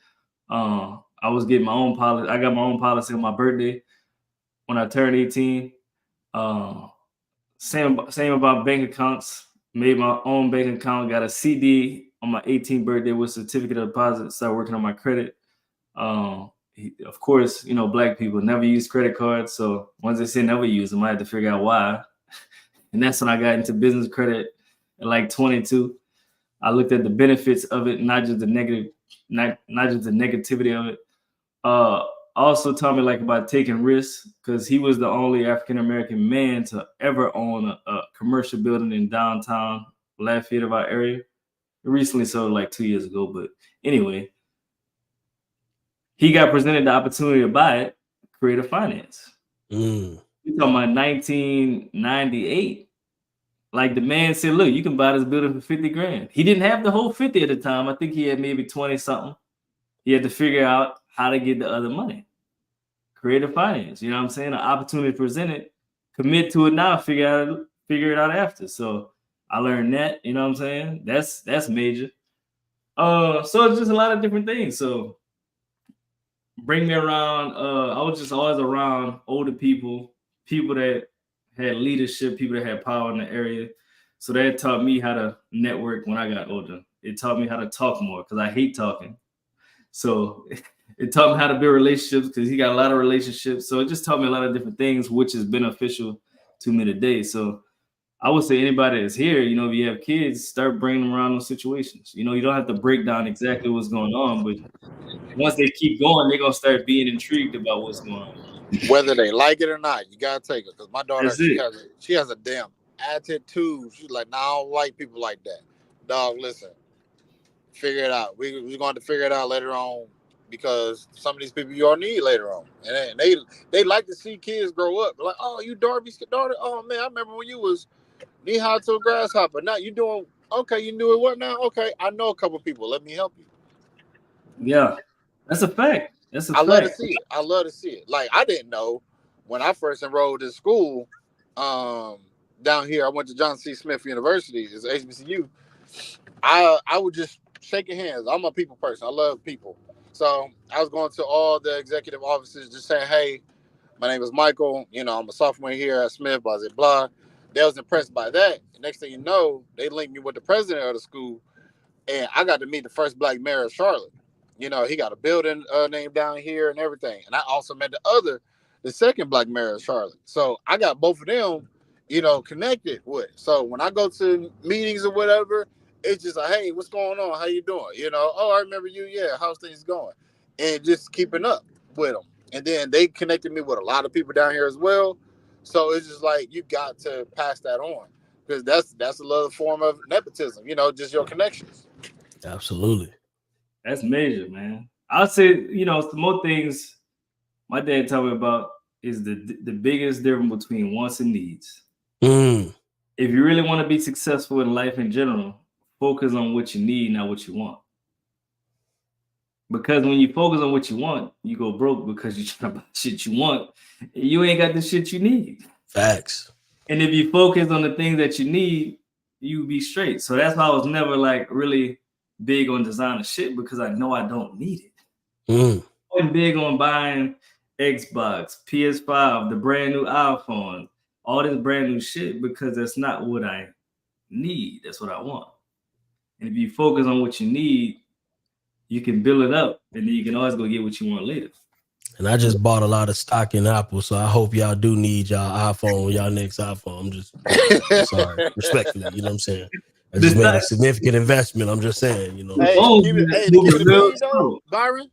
I was getting my own policy. I got my own policy on my birthday when I turned 18. Same about bank accounts. Made my own bank account. Got a CD on my 18th birthday with certificate of deposit. Started working on my credit. Of course, black people never use credit cards. So once they say never use them, I had to figure out why. And that's when I got into business credit at like 22. I looked at the benefits of it, not just the negative, not just the negativity of it. Also taught me about taking risks, because he was the only African-American man to ever own a commercial building in downtown Lafayette of our area. It recently sold like 2 years ago. But anyway, he got presented the opportunity to buy it, creative finance. We're talking about 1998. Like, the man said, look, you can buy this building for $50,000. He didn't have the whole 50 at the time. I think he had maybe 20 something. he had to figure out how to get the other money. Creative finance, you know what I'm saying? An opportunity presented, commit to it now, figure it out after. So I learned that, you know what I'm saying? That's major. So it's just a lot of different things. So bring me around. I was just always around older people that had leadership, people that had power in the area. So that taught me how to network when I got older. It taught me how to talk more because I hate talking. So it taught me how to build relationships because he got a lot of relationships. So it just taught me a lot of different things, which is beneficial to me today. So I would say anybody that's here, you know, if you have kids, start bringing them around those situations. You know, you don't have to break down exactly what's going on, but once they keep going, they're going to start being intrigued about what's going on. Whether they like it or not, you got to take it. Because my daughter, That's she has a damn attitude. She's like, nah, I don't like people like that. Dog, listen, figure it out. We're going to have to figure it out later on because some of these people you all need later on. And they like to see kids grow up. They're like, oh, you Darby's daughter? Oh, man, I remember when you was knee-high to a grasshopper. Now you doing, okay, you doing what now? Okay, I know a couple people. Let me help you. Yeah, that's a fact. I love to see it. I love to see it. Like, I didn't know when I first enrolled in school down here. I went to John C. Smith University. It's HBCU. I would just shake your hands. I'm a people person. I love people. So I was going to all the executive offices just saying, hey, my name is Michael. You know, I'm a sophomore here at Smith, blah, blah, blah. They was impressed by that. The next thing you know, they linked me with the president of the school, and I got to meet the first black mayor of Charlotte. You know, he got a building named down here and everything. And I also met the second black mayor of Charlotte. So I got both of them, you know, connected with. So when I go to meetings or whatever, it's just like, hey, what's going on? How you doing? You know, oh, I remember you. Yeah, how's things going? And just keeping up with them. And then they connected me with a lot of people down here as well. So it's just like you got to pass that on because that's another form of nepotism, you know, just your connections. Absolutely. That's major, man. I'll say, you know, some more things my dad told me about is the biggest difference between wants and needs. If you really want to be successful in life in general, focus on what you need, not what you want. Because when you focus on what you want, you go broke because you're trying to buy shit you want. You ain't got the shit you need. Facts. And if you focus on the things that you need, you be straight. So that's why I was never like really big on designer shit because I know I don't need it. I'm big on buying Xbox, PS5, the brand new iPhone, all this brand new shit because that's not what I need. That's what I want. And if you focus on what you need, you can build it up and then you can always go get what you want later. And I just bought a lot of stock in Apple, so I hope y'all do need y'all iPhone, y'all next iPhone. I'm sorry, respectfully, you know what I'm saying? I just made a significant investment. I'm just saying, you know. Hey, keep it real, though, Byron.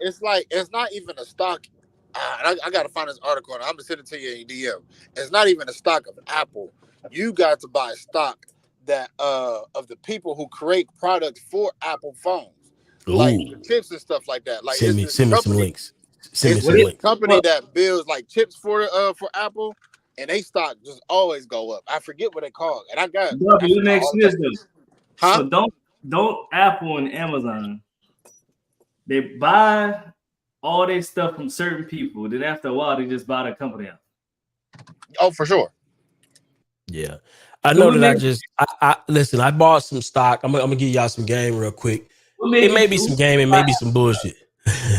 It's like it's not even a stock. I got to find this article, and I'm gonna send it to you in DM. It's not even a stock of Apple. You got to buy stock that of the people who create products for Apple phones, like the chips and stuff like that. Like send me some links. It's a company that builds like chips for Apple, and they stock just always go up. I forget what they call it, and I got. So don't Apple and Amazon. They buy all their stuff from certain people. Then after a while, they just buy the company out. Oh, for sure. Yeah, I know that. I listen. I bought some stock. I'm gonna give y'all some game real quick. It may be some game. It may be some bullshit.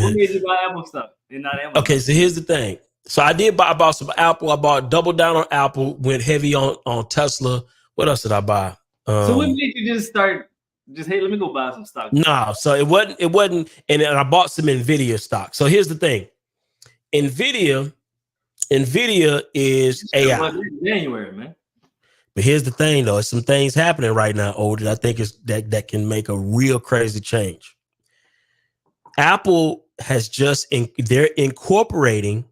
What made you buy Apple stock and not Amazon? Okay, so here's the thing. So I bought some Apple. I bought double down on Apple. Went heavy on Tesla. What else did I buy? So what made you just start? Just hey, let me go buy some stock. No, so it wasn't. And I bought some Nvidia stock. So here's the thing. Nvidia is AI. January, man. But here's the thing, though. There's some things happening right now, Old, I think is that can make a real crazy change. Apple has they're incorporating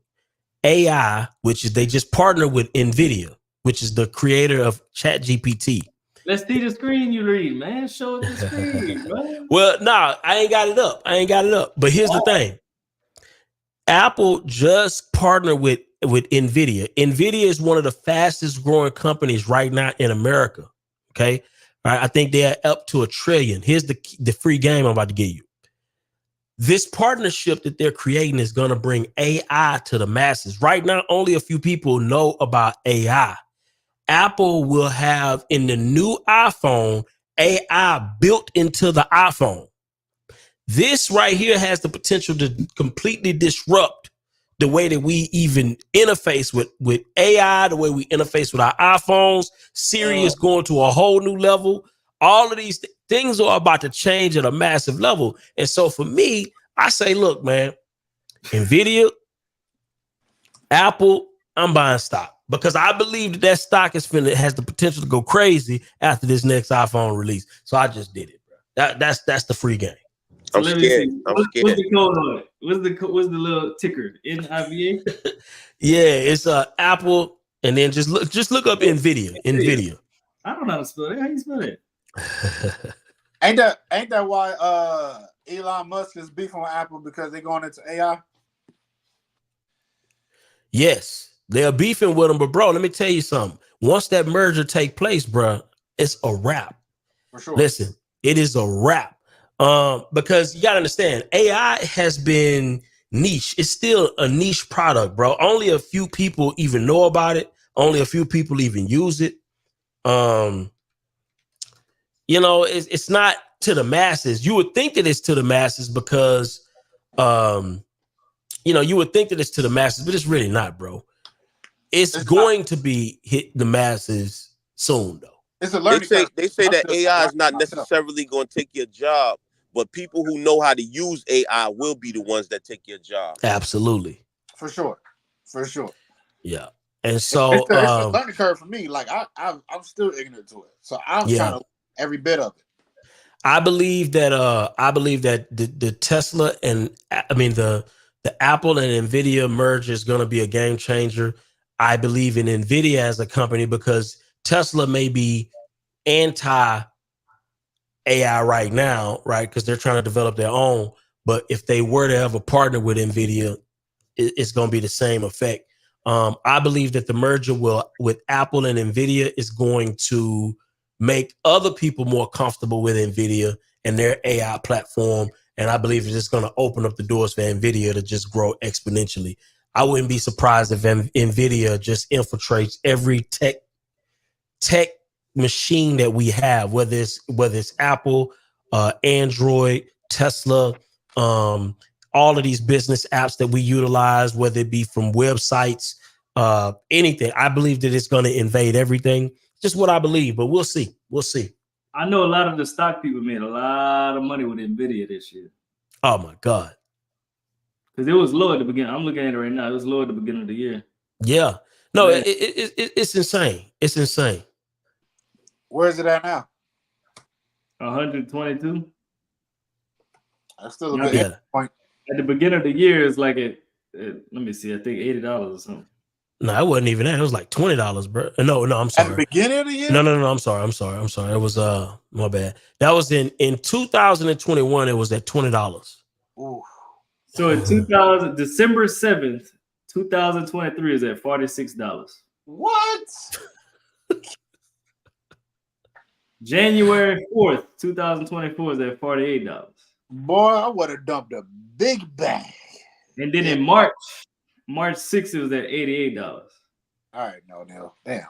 AI, which is they just partner with NVIDIA, which is the creator of ChatGPT. Let's see the screen you read, man. Show the screen, man. Well, no, I ain't got it up. But here's the thing. Apple just partnered with NVIDIA. NVIDIA is one of the fastest growing companies right now in America. Okay. All right. I think they're up to $1 trillion. Here's the free game I'm about to give you. this partnership that they're creating is going to bring AI to the masses. Right now, only a few people know about AI. Apple will have in the new iPhone AI built into the iPhone. This right here has the potential to completely disrupt the way that we even interface with AI, the way we interface with our iPhones. Siri is going to a whole new level. All of these things are about to change at a massive level. And so for me, I say, look, man, NVIDIA, Apple, I'm buying stock because I believe that stock has the potential to go crazy after this next iPhone release. So I just did it, bro. That's the free game. So I'm let scared. me see. I'm What's scared. the code on it? What's the little ticker? NIVA? Yeah, it's Apple, and then just look up NVIDIA. NVIDIA. I don't know how to spell it. How you spell it? Ain't that why Elon Musk is beefing with Apple because they're going into AI? Yes, they're beefing with them, but bro, let me tell you something. Once that merger take place, bro, it's a wrap. For sure. Listen, it is a wrap. Because you gotta understand, AI has been niche. It's still a niche product, bro. Only a few people even know about it. Only a few people even use it. It's not to the masses. You would think that it's to the masses because, you would think that it's to the masses, but it's really not, bro. It's going to be hit the masses soon, though. It's a learning curve. They say that AI is not necessarily going to take your job, but people who know how to use AI will be the ones that take your job. Absolutely. For sure. Yeah. And so it's a learning curve for me. Like I'm still ignorant to it. So I'm trying to learn every bit of it. I believe that the Tesla and the Apple and NVIDIA merge is going to be a game changer. I believe in NVIDIA as a company because Tesla may be anti AI right now, right? Because they're trying to develop their own. But if they were to ever partner with NVIDIA, it's going to be the same effect. I believe that the merger with Apple and NVIDIA is going to make other people more comfortable with NVIDIA and their AI platform. And I believe it's just going to open up the doors for NVIDIA to just grow exponentially. I wouldn't be surprised if NVIDIA just infiltrates every tech machine that we have, whether it's Apple, Android, Tesla, all of these business apps that we utilize, whether it be from websites, anything. I believe that it's going to invade everything. Just what I believe, but we'll see. I know a lot of the stock people made a lot of money with NVIDIA this year. Oh my God. Because it was low at the beginning. I'm looking at it right now. It was low at the beginning of the year. Yeah. No, it's insane. It's insane. Where is it at now? 122. That's still a good point. At the beginning of the year, it's like let me see. I think $80 or something. No, it wasn't even that. It was like $20, bro. No, I'm sorry. At the beginning of the year? No. I'm sorry. It was my bad. That was in 2021. It was at $20. Ooh. So in December 7th, 2023 is at $46. What? January 4th, 2024 is at $48. Boy, I would have dumped a big bag. And then in March 6th, it was at $88. All right, no, Neil. Damn.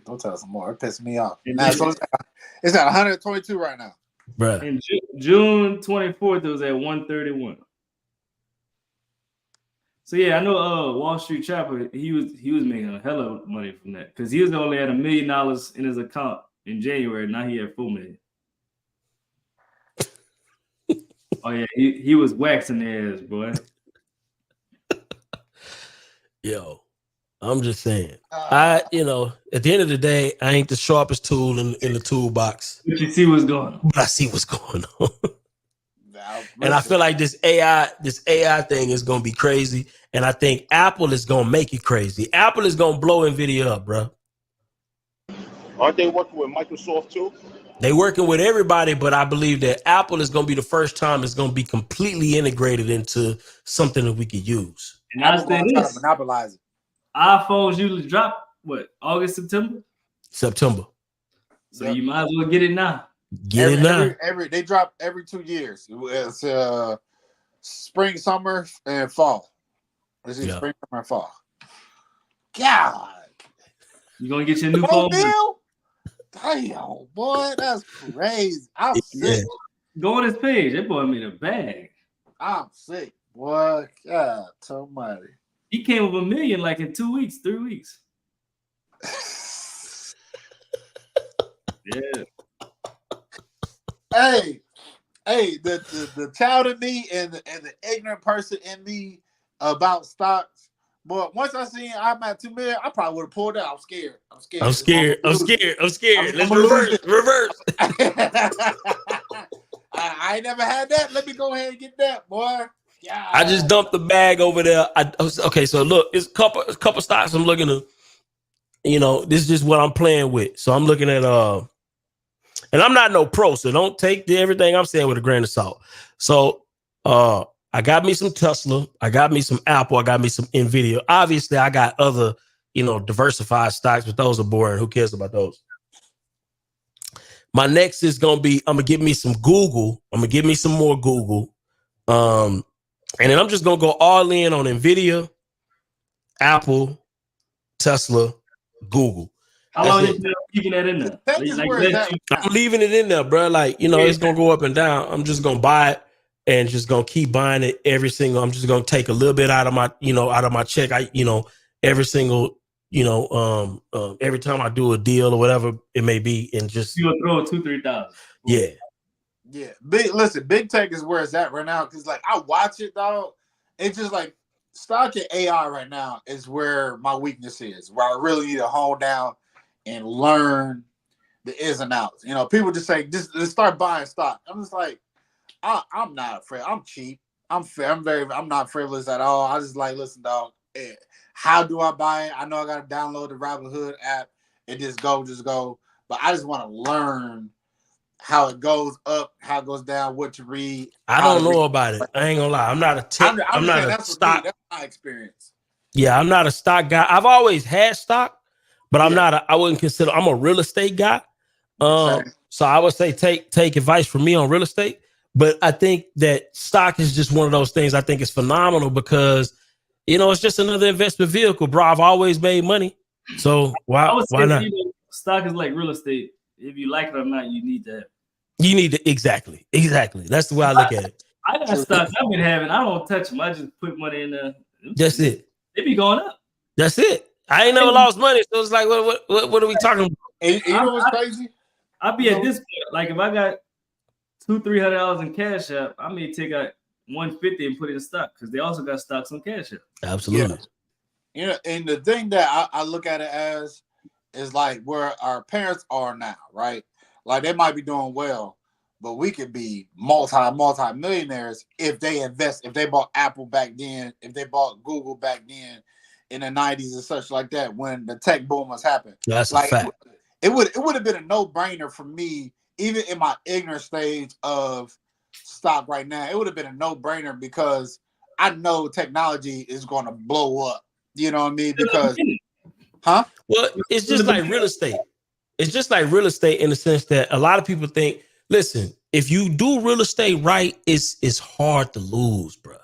Don't tell us some more. It pissed me off. So it's at 122 right now. Bruh. In June 24th, it was at 131. So yeah, I know Wall Street Chopper, he was making a hell of money from that because he was only at $1 million in his account in January. Now he had $4 million. Oh yeah, he was waxing their ass, boy. Yo, I'm just saying. At the end of the day, I ain't the sharpest tool in the toolbox. But you see what's going on. But I see what's going on. And I feel like this AI thing is gonna be crazy. And I think Apple is gonna make it crazy. Apple is gonna blow NVIDIA up, bro. Aren't they working with Microsoft too? They working with everybody, but I believe that Apple is gonna be the first time it's gonna be completely integrated into something that we could use. And I say this: monopolize it. iPhones usually drop August, September. So you might as well get it now. Get it now. They drop every 2 years. It's spring, summer, and fall. Let's see, spring, summer, and fall. God. You gonna get your new phone? Bill? Damn, boy, that's crazy. I'm sick. Go on his page. That boy made a bag. I'm sick, boy. God, somebody. He came with $1 million like in 2 weeks, 3 weeks. Yeah. Hey, the child in me and the ignorant person in me about stocks. But once I seen I'm at 2 million, I probably would have pulled out. I'm scared. Let's reverse. I ain't never had that. Let me go ahead and get that, boy. Yeah. I just dumped the bag over there. Okay, so look, it's a couple stocks I'm looking to. This is just what I'm playing with. So I'm looking at and I'm not no pro, so don't take everything I'm saying with a grain of salt. So I got me some Tesla, I got me some Apple, I got me some Nvidia. Obviously, I got other, diversified stocks, but those are boring. Who cares about those? My next is gonna be, I'm gonna give me some Google. I'm gonna give me some more Google. And then I'm just gonna go all in on Nvidia, Apple, Tesla, Google. How long are you keeping that in there? I'm leaving it in there, bro. It's gonna go up and down. I'm just gonna buy it and just gonna keep buying it I'm just gonna take a little bit out of my check. Every single, every time I do a deal or whatever it may be, and just you'll throw $2,000-3,000. Yeah. Yeah. Big tech is where it's at right now. Cause I watch it, dog. It's just stock and AI right now is where my weakness is, where I really need to hone down and learn the ins and outs. People just say, just start buying stock. I'm just I'm not afraid. I'm cheap. I'm not frivolous at all. I just listen, dog. How do I buy it? I know I got to download the Robinhood app and just go. But I just want to learn how it goes up, how it goes down, what to read. I don't know about it. I ain't gonna lie. I'm not a tech. I'm not a stock. That's my experience. Yeah, I'm not a stock guy. I've always had stock, but I wouldn't consider. I'm a real estate guy. So I would say take advice from me on real estate. But I think that stock is just one of those things. I think it's phenomenal because it's just another investment vehicle, bro. I've always made money, so why not? Stock is like real estate. If you like it or not, you need to have it. You need to exactly. That's the way I look at it. I got stocks I've been having. I don't touch them. I just put money in there. That's it. They be going up. That's it. I ain't never lost money, so it's like, what are we talking about? And you know what's crazy? I'll be at this point. If I got $200-300 in Cash App, I may take out $150 and put it in stock because they also got stocks on Cash App. Absolutely. And the thing that I look at it as is where our parents are now, right? They might be doing well, but we could be multi-millionaires if they invest, if they bought Apple back then, if they bought Google back then in the 90s and such like that when the tech boom was happening. That's a fact. It would have been a no-brainer for me, even in my ignorant stage of stock right now. It would have been a no-brainer because I know technology is going to blow up. You know what I mean? Because, Well, it's just like real estate. It's just like real estate in the sense that a lot of people think, listen, if you do real estate right, it's hard to lose, bro.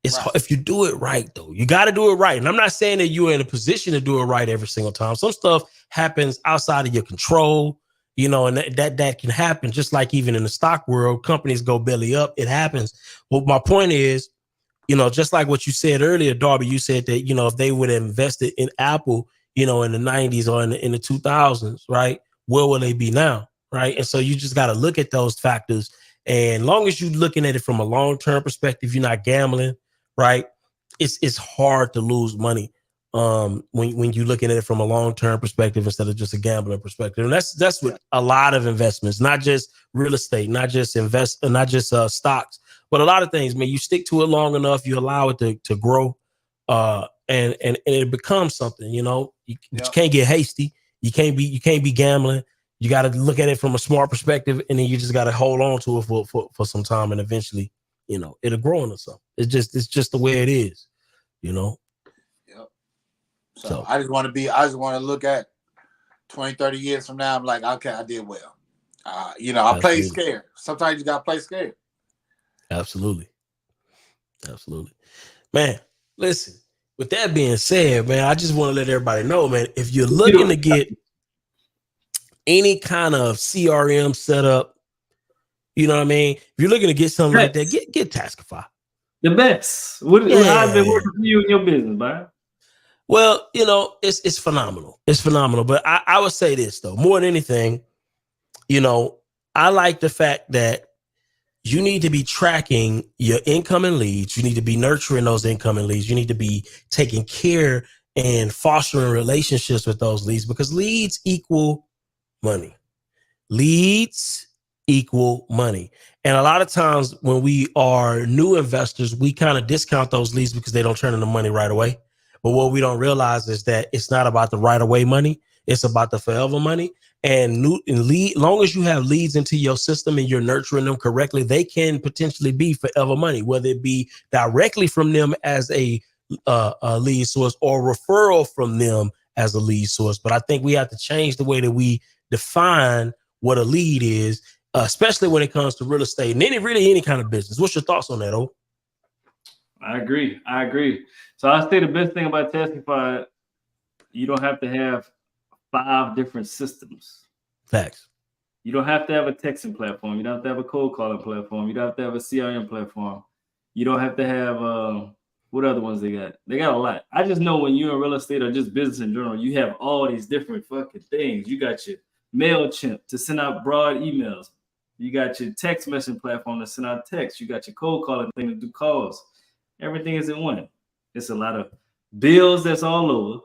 It's hard. If you do it right, though, you got to do it right. And I'm not saying that you're in a position to do it right every single time. Some stuff happens outside of your control, and that can happen. Just like even in the stock world, companies go belly up. It happens. Well, my point is, just like what you said earlier, Darby, you said that, if they would have invested in Apple, in the 90s or in the 2000s, right? Where will they be now, right? And so you just got to look at those factors. And long as you're looking at it from a long-term perspective, you're not gambling, right? It's hard to lose money when you're looking at it from a long-term perspective instead of just a gambling perspective. And that's with a lot of investments, not just real estate, not just stocks, but a lot of things, man. You stick to it long enough, you allow it to grow. And it becomes something, you can't get hasty. You can't be gambling. You got to look at it from a smart perspective, and then you just got to hold on to it for some time, and eventually, it'll grow into something. It's just the way it is, Yep. So I just want to look at 20, 30 years from now. I'm like, okay, I did well. I played scared. Sometimes you got to play scared. Absolutely. Absolutely. Man, listen, with that being said, man, I just want to let everybody know, man, if you're looking to get any kind of CRM setup, you know what I mean? If you're looking to get something like that, get Taskify. The best. How's it been working for you in your business, Byron? Well, you know, it's phenomenal. It's phenomenal. But I would say this, though, more than anything, you know, I like the fact that you need to be tracking your incoming leads. You need to be nurturing those incoming leads. You need to be taking care and fostering relationships with those leads, because leads equal money. Leads equal money. And a lot of times when we are new investors, we kind of discount those leads because they don't turn into money right away. But what we don't realize is that it's not about the right away money. It's about the forever money. And long as you have leads into your system and you're nurturing them correctly, they can potentially be forever money, whether it be directly from them as a lead source or referral from them as a lead source. But I think we have to change the way that we define what a lead is, especially when it comes to real estate and any kind of business. What's your thoughts on that, O? I agree. So I say the best thing about Taskify, you don't have to have 5 different systems. Facts. You don't have to have a texting platform. You don't have to have a cold calling platform. You don't have to have a CRM platform. You don't have to have what other ones they got? They got a lot. I just know when you're in real estate or just business in general, you have all these different fucking things. You got your MailChimp to send out broad emails. You got your text messaging platform to send out text. You got your cold calling thing to do calls. Everything is in one. It's a lot of bills that's all over.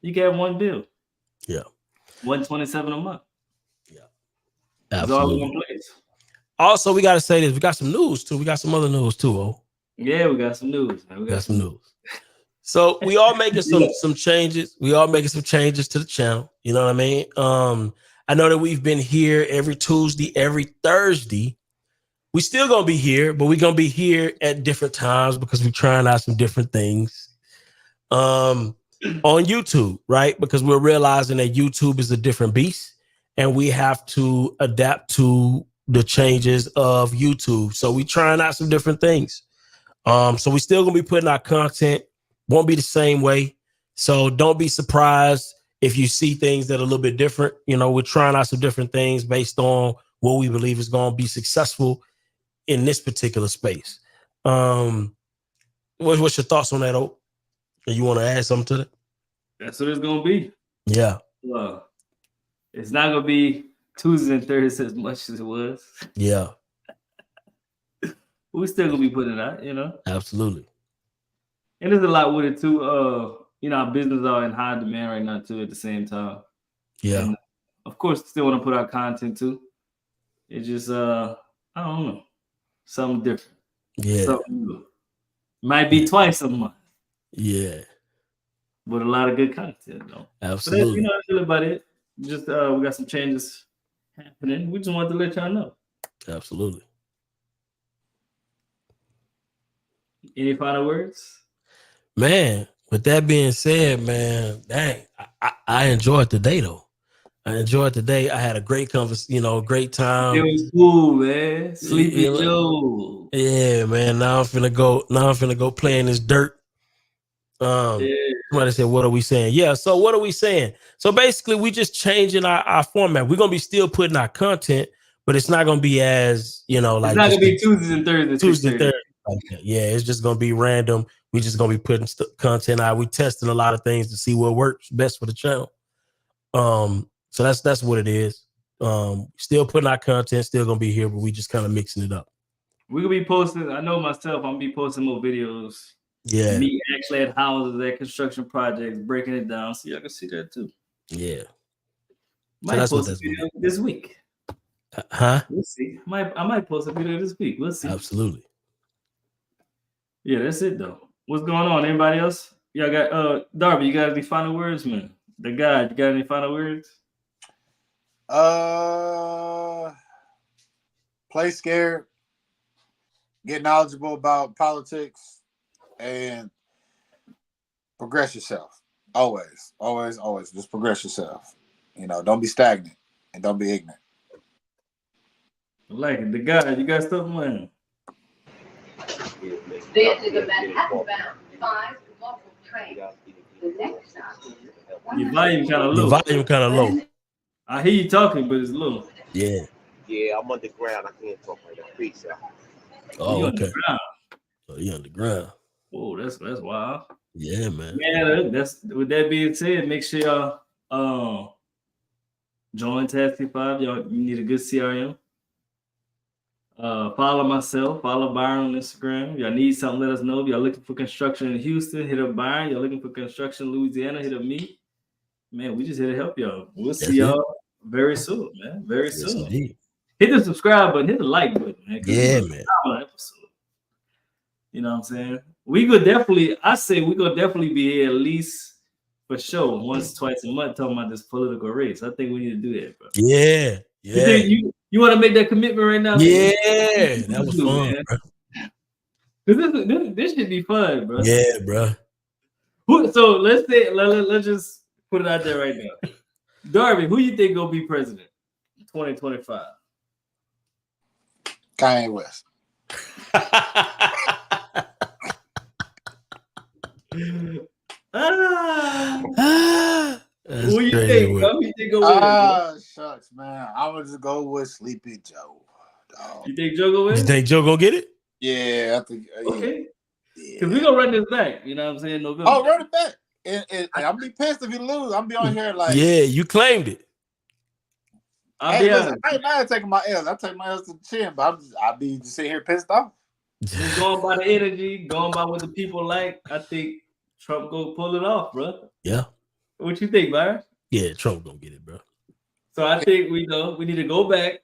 You can have one bill. Yeah. $127 a month. Yeah. It's all in one place. Also, we got to say this. We got some news too. We got some other news too, O. Yeah, we got some news. Man. We got some news. So we are making some changes. We are making some changes to the channel. You know what I mean? I know that we've been here every Tuesday, every Thursday. We still gonna be here, but we're gonna be here at different times because we're trying out some different things. On YouTube, right? Because we're realizing that YouTube is a different beast and we have to adapt to the changes of YouTube. So we're trying out some different things. So we still gonna be putting out content, won't be the same way. So don't be surprised if you see things that are a little bit different. You know, we're trying out some different things based on what we believe is gonna be successful in this particular space. What's your thoughts on that, O? You want to add something to that? That's what it's gonna be. Yeah. It's not gonna be Tuesdays and Thursdays as much as it was. Yeah. We still gonna be putting it out, you know. Absolutely. And there's a lot with it too. You know, our business are in high demand right now too. At the same time. Yeah. And of course, still want to put out content too. It's just I don't know, something different. Yeah. Something new. Might be twice a month. Yeah. But a lot of good content though. Absolutely. But you know, that's really about it. Just we got some changes happening. We just wanted to let y'all know. Absolutely. Any final words? Man, with that being said, man, dang, I enjoyed today though. I enjoyed today. I had a great conversation, you know, great time. It was cool, man. Sleepy Joe. Yeah, man. Now I'm finna go play in this dirt. Somebody said, what are we saying? Yeah, so what are we saying? So basically, we just changing our format. We're gonna be still putting our content, but it's not gonna be as, you know, like it's not gonna be Tuesdays and Thursdays. Tuesday and Thursday. Like yeah, it's just gonna be random. We just gonna be putting content out. We testing a lot of things to see what works best for the channel. So that's what it is. Still putting our content, still gonna be here, but we just kind of mixing it up. We're gonna be posting. I know myself, I'm gonna be posting more videos. Yeah. Me actually at houses, at construction projects, breaking it down. So y'all can see that too. Yeah. Might post a video this week. Huh? We'll see. I might post a video this week. We'll see. Absolutely. Yeah, that's it though. What's going on? Anybody else? Y'all got Darby, you got any final words, man? The guy, you got any final words? Play scared, get knowledgeable about politics, and progress yourself. Always, always, always. Just progress yourself. You know, don't be stagnant and don't be ignorant. I like it. The guy, you got something, man? Your volume kind of Your low. volume kind of low. I hear you talking, but it's low. Yeah. Yeah, I'm underground. I can't talk like that. Peace out. Oh, You okay. underground. So you underground. Whoa, that's wild. Yeah, man. Yeah, that's with that being said, make sure y'all join Taskify. Y'all, you need a good CRM. Follow myself, follow Byron on Instagram. Y'all need something, let us know. If y'all looking for construction in Houston, hit up Byron. Y'all looking for construction in Louisiana, hit up me. Man, we just here to help y'all. We'll see y'all very soon, man. Very soon. Indeed. Hit the subscribe button, hit the like button, man. Yeah, man. You know what I'm saying? We could definitely, I say we could definitely be here at least for sure once, twice a month talking about this political race. I think we need to do that, bro. Yeah. Yeah. You want to make that commitment right now? Yeah. That was fun, bro. This should be fun, bro. Yeah, bro. So let's say let's just put it out there right now. Darby, who you think gonna be president 2025? Kanye West. Who you think? Who you think gonna win? Shucks, man. I would just go with Sleepy Joe. Dog. You think Joe gonna win? You think Joe gonna get it? Yeah, I think. Okay. Because we gonna run this back. You know what I'm saying? November. Oh, run it back. And I'll be pissed if you lose. I'll be on here like. Yeah, you claimed it. Listen, I ain't mad at taking my L's. I take my L's to the chin, but I'll be just sitting here pissed off. Just going by the energy, going by what the people like. I think Trump gonna pull it off, bro. Yeah. What you think, Byron? Yeah, Trump gonna get it, bro. So I think we need to go back.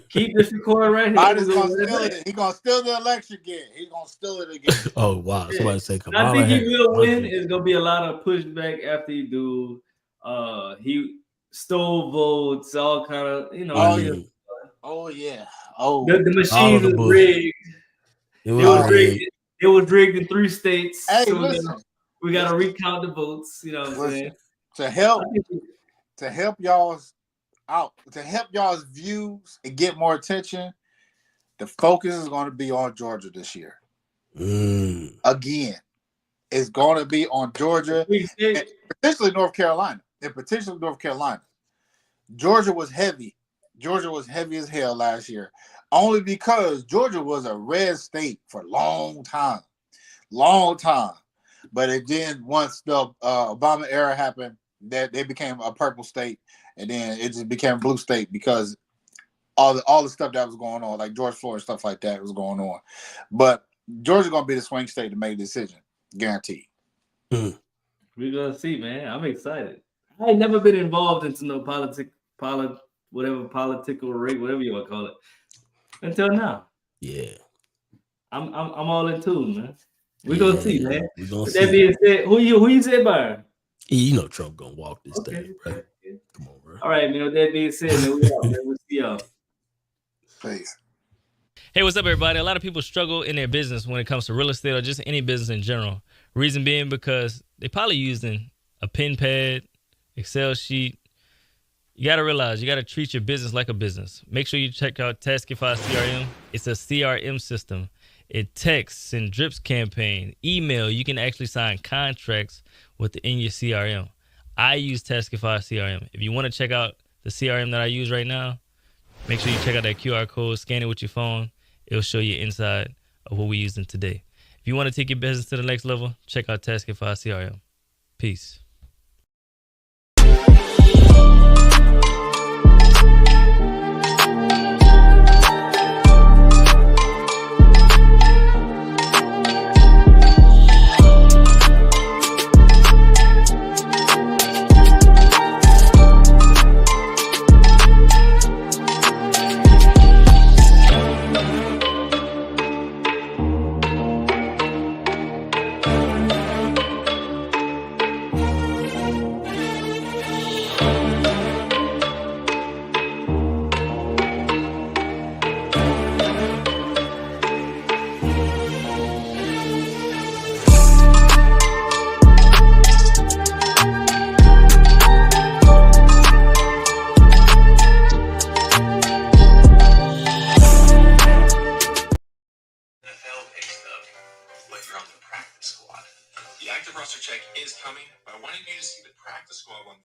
Keep this recording right here. Biden's gonna steal it. He's gonna steal the election again. He's gonna steal it again. Oh wow! Somebody say Kamala. I think he will win. It's gonna be a lot of pushback after he do. He stole votes, all kind of, you know. Oh yeah. Oh, the machines was rigged. It was rigged. It was rigged in 3 states. Hey, so listen. We gotta recount the votes. You know what I'm saying? To help y'all's out, to help y'all's views and get more attention, the focus is going to be on Georgia this year. Again, it's going to be on Georgia, and potentially North Carolina. Georgia was heavy. Georgia was heavy as hell last year, only because Georgia was a red state for a long time. But it did, once the Obama era happened, that they became a purple state, and then it just became a blue state because all the stuff that was going on, like George Floyd, stuff like that was going on. But Georgia's gonna be the swing state to make a decision, guaranteed. We're gonna see, man. I'm excited. I ain't never been involved into no political rate, whatever you want to call it, until now. Yeah, I'm all in tune, man. We're gonna see, man. With that being said, who you said, Byron? You know Trump gonna walk this thing, right? Come on, bro. All right, man. With that being said, man, we out, man. We'll see y'all. Peace. Hey, what's up, everybody? A lot of people struggle in their business when it comes to real estate or just any business in general. Reason being because they probably using a pen pad, Excel sheet. You got to realize you got to treat your business like a business. Make sure you check out Taskify CRM. It's a CRM system. It texts and drips campaign, email. You can actually sign contracts within your CRM. I use Taskify CRM. If you want to check out the CRM that I use right now, make sure you check out that QR code, scan it with your phone. It'll show you inside of what we're using today. If you want to take your business to the next level, check out Taskify CRM. Peace. but you're on the practice squad. The active roster check is coming, but I wanted you to see the practice squad on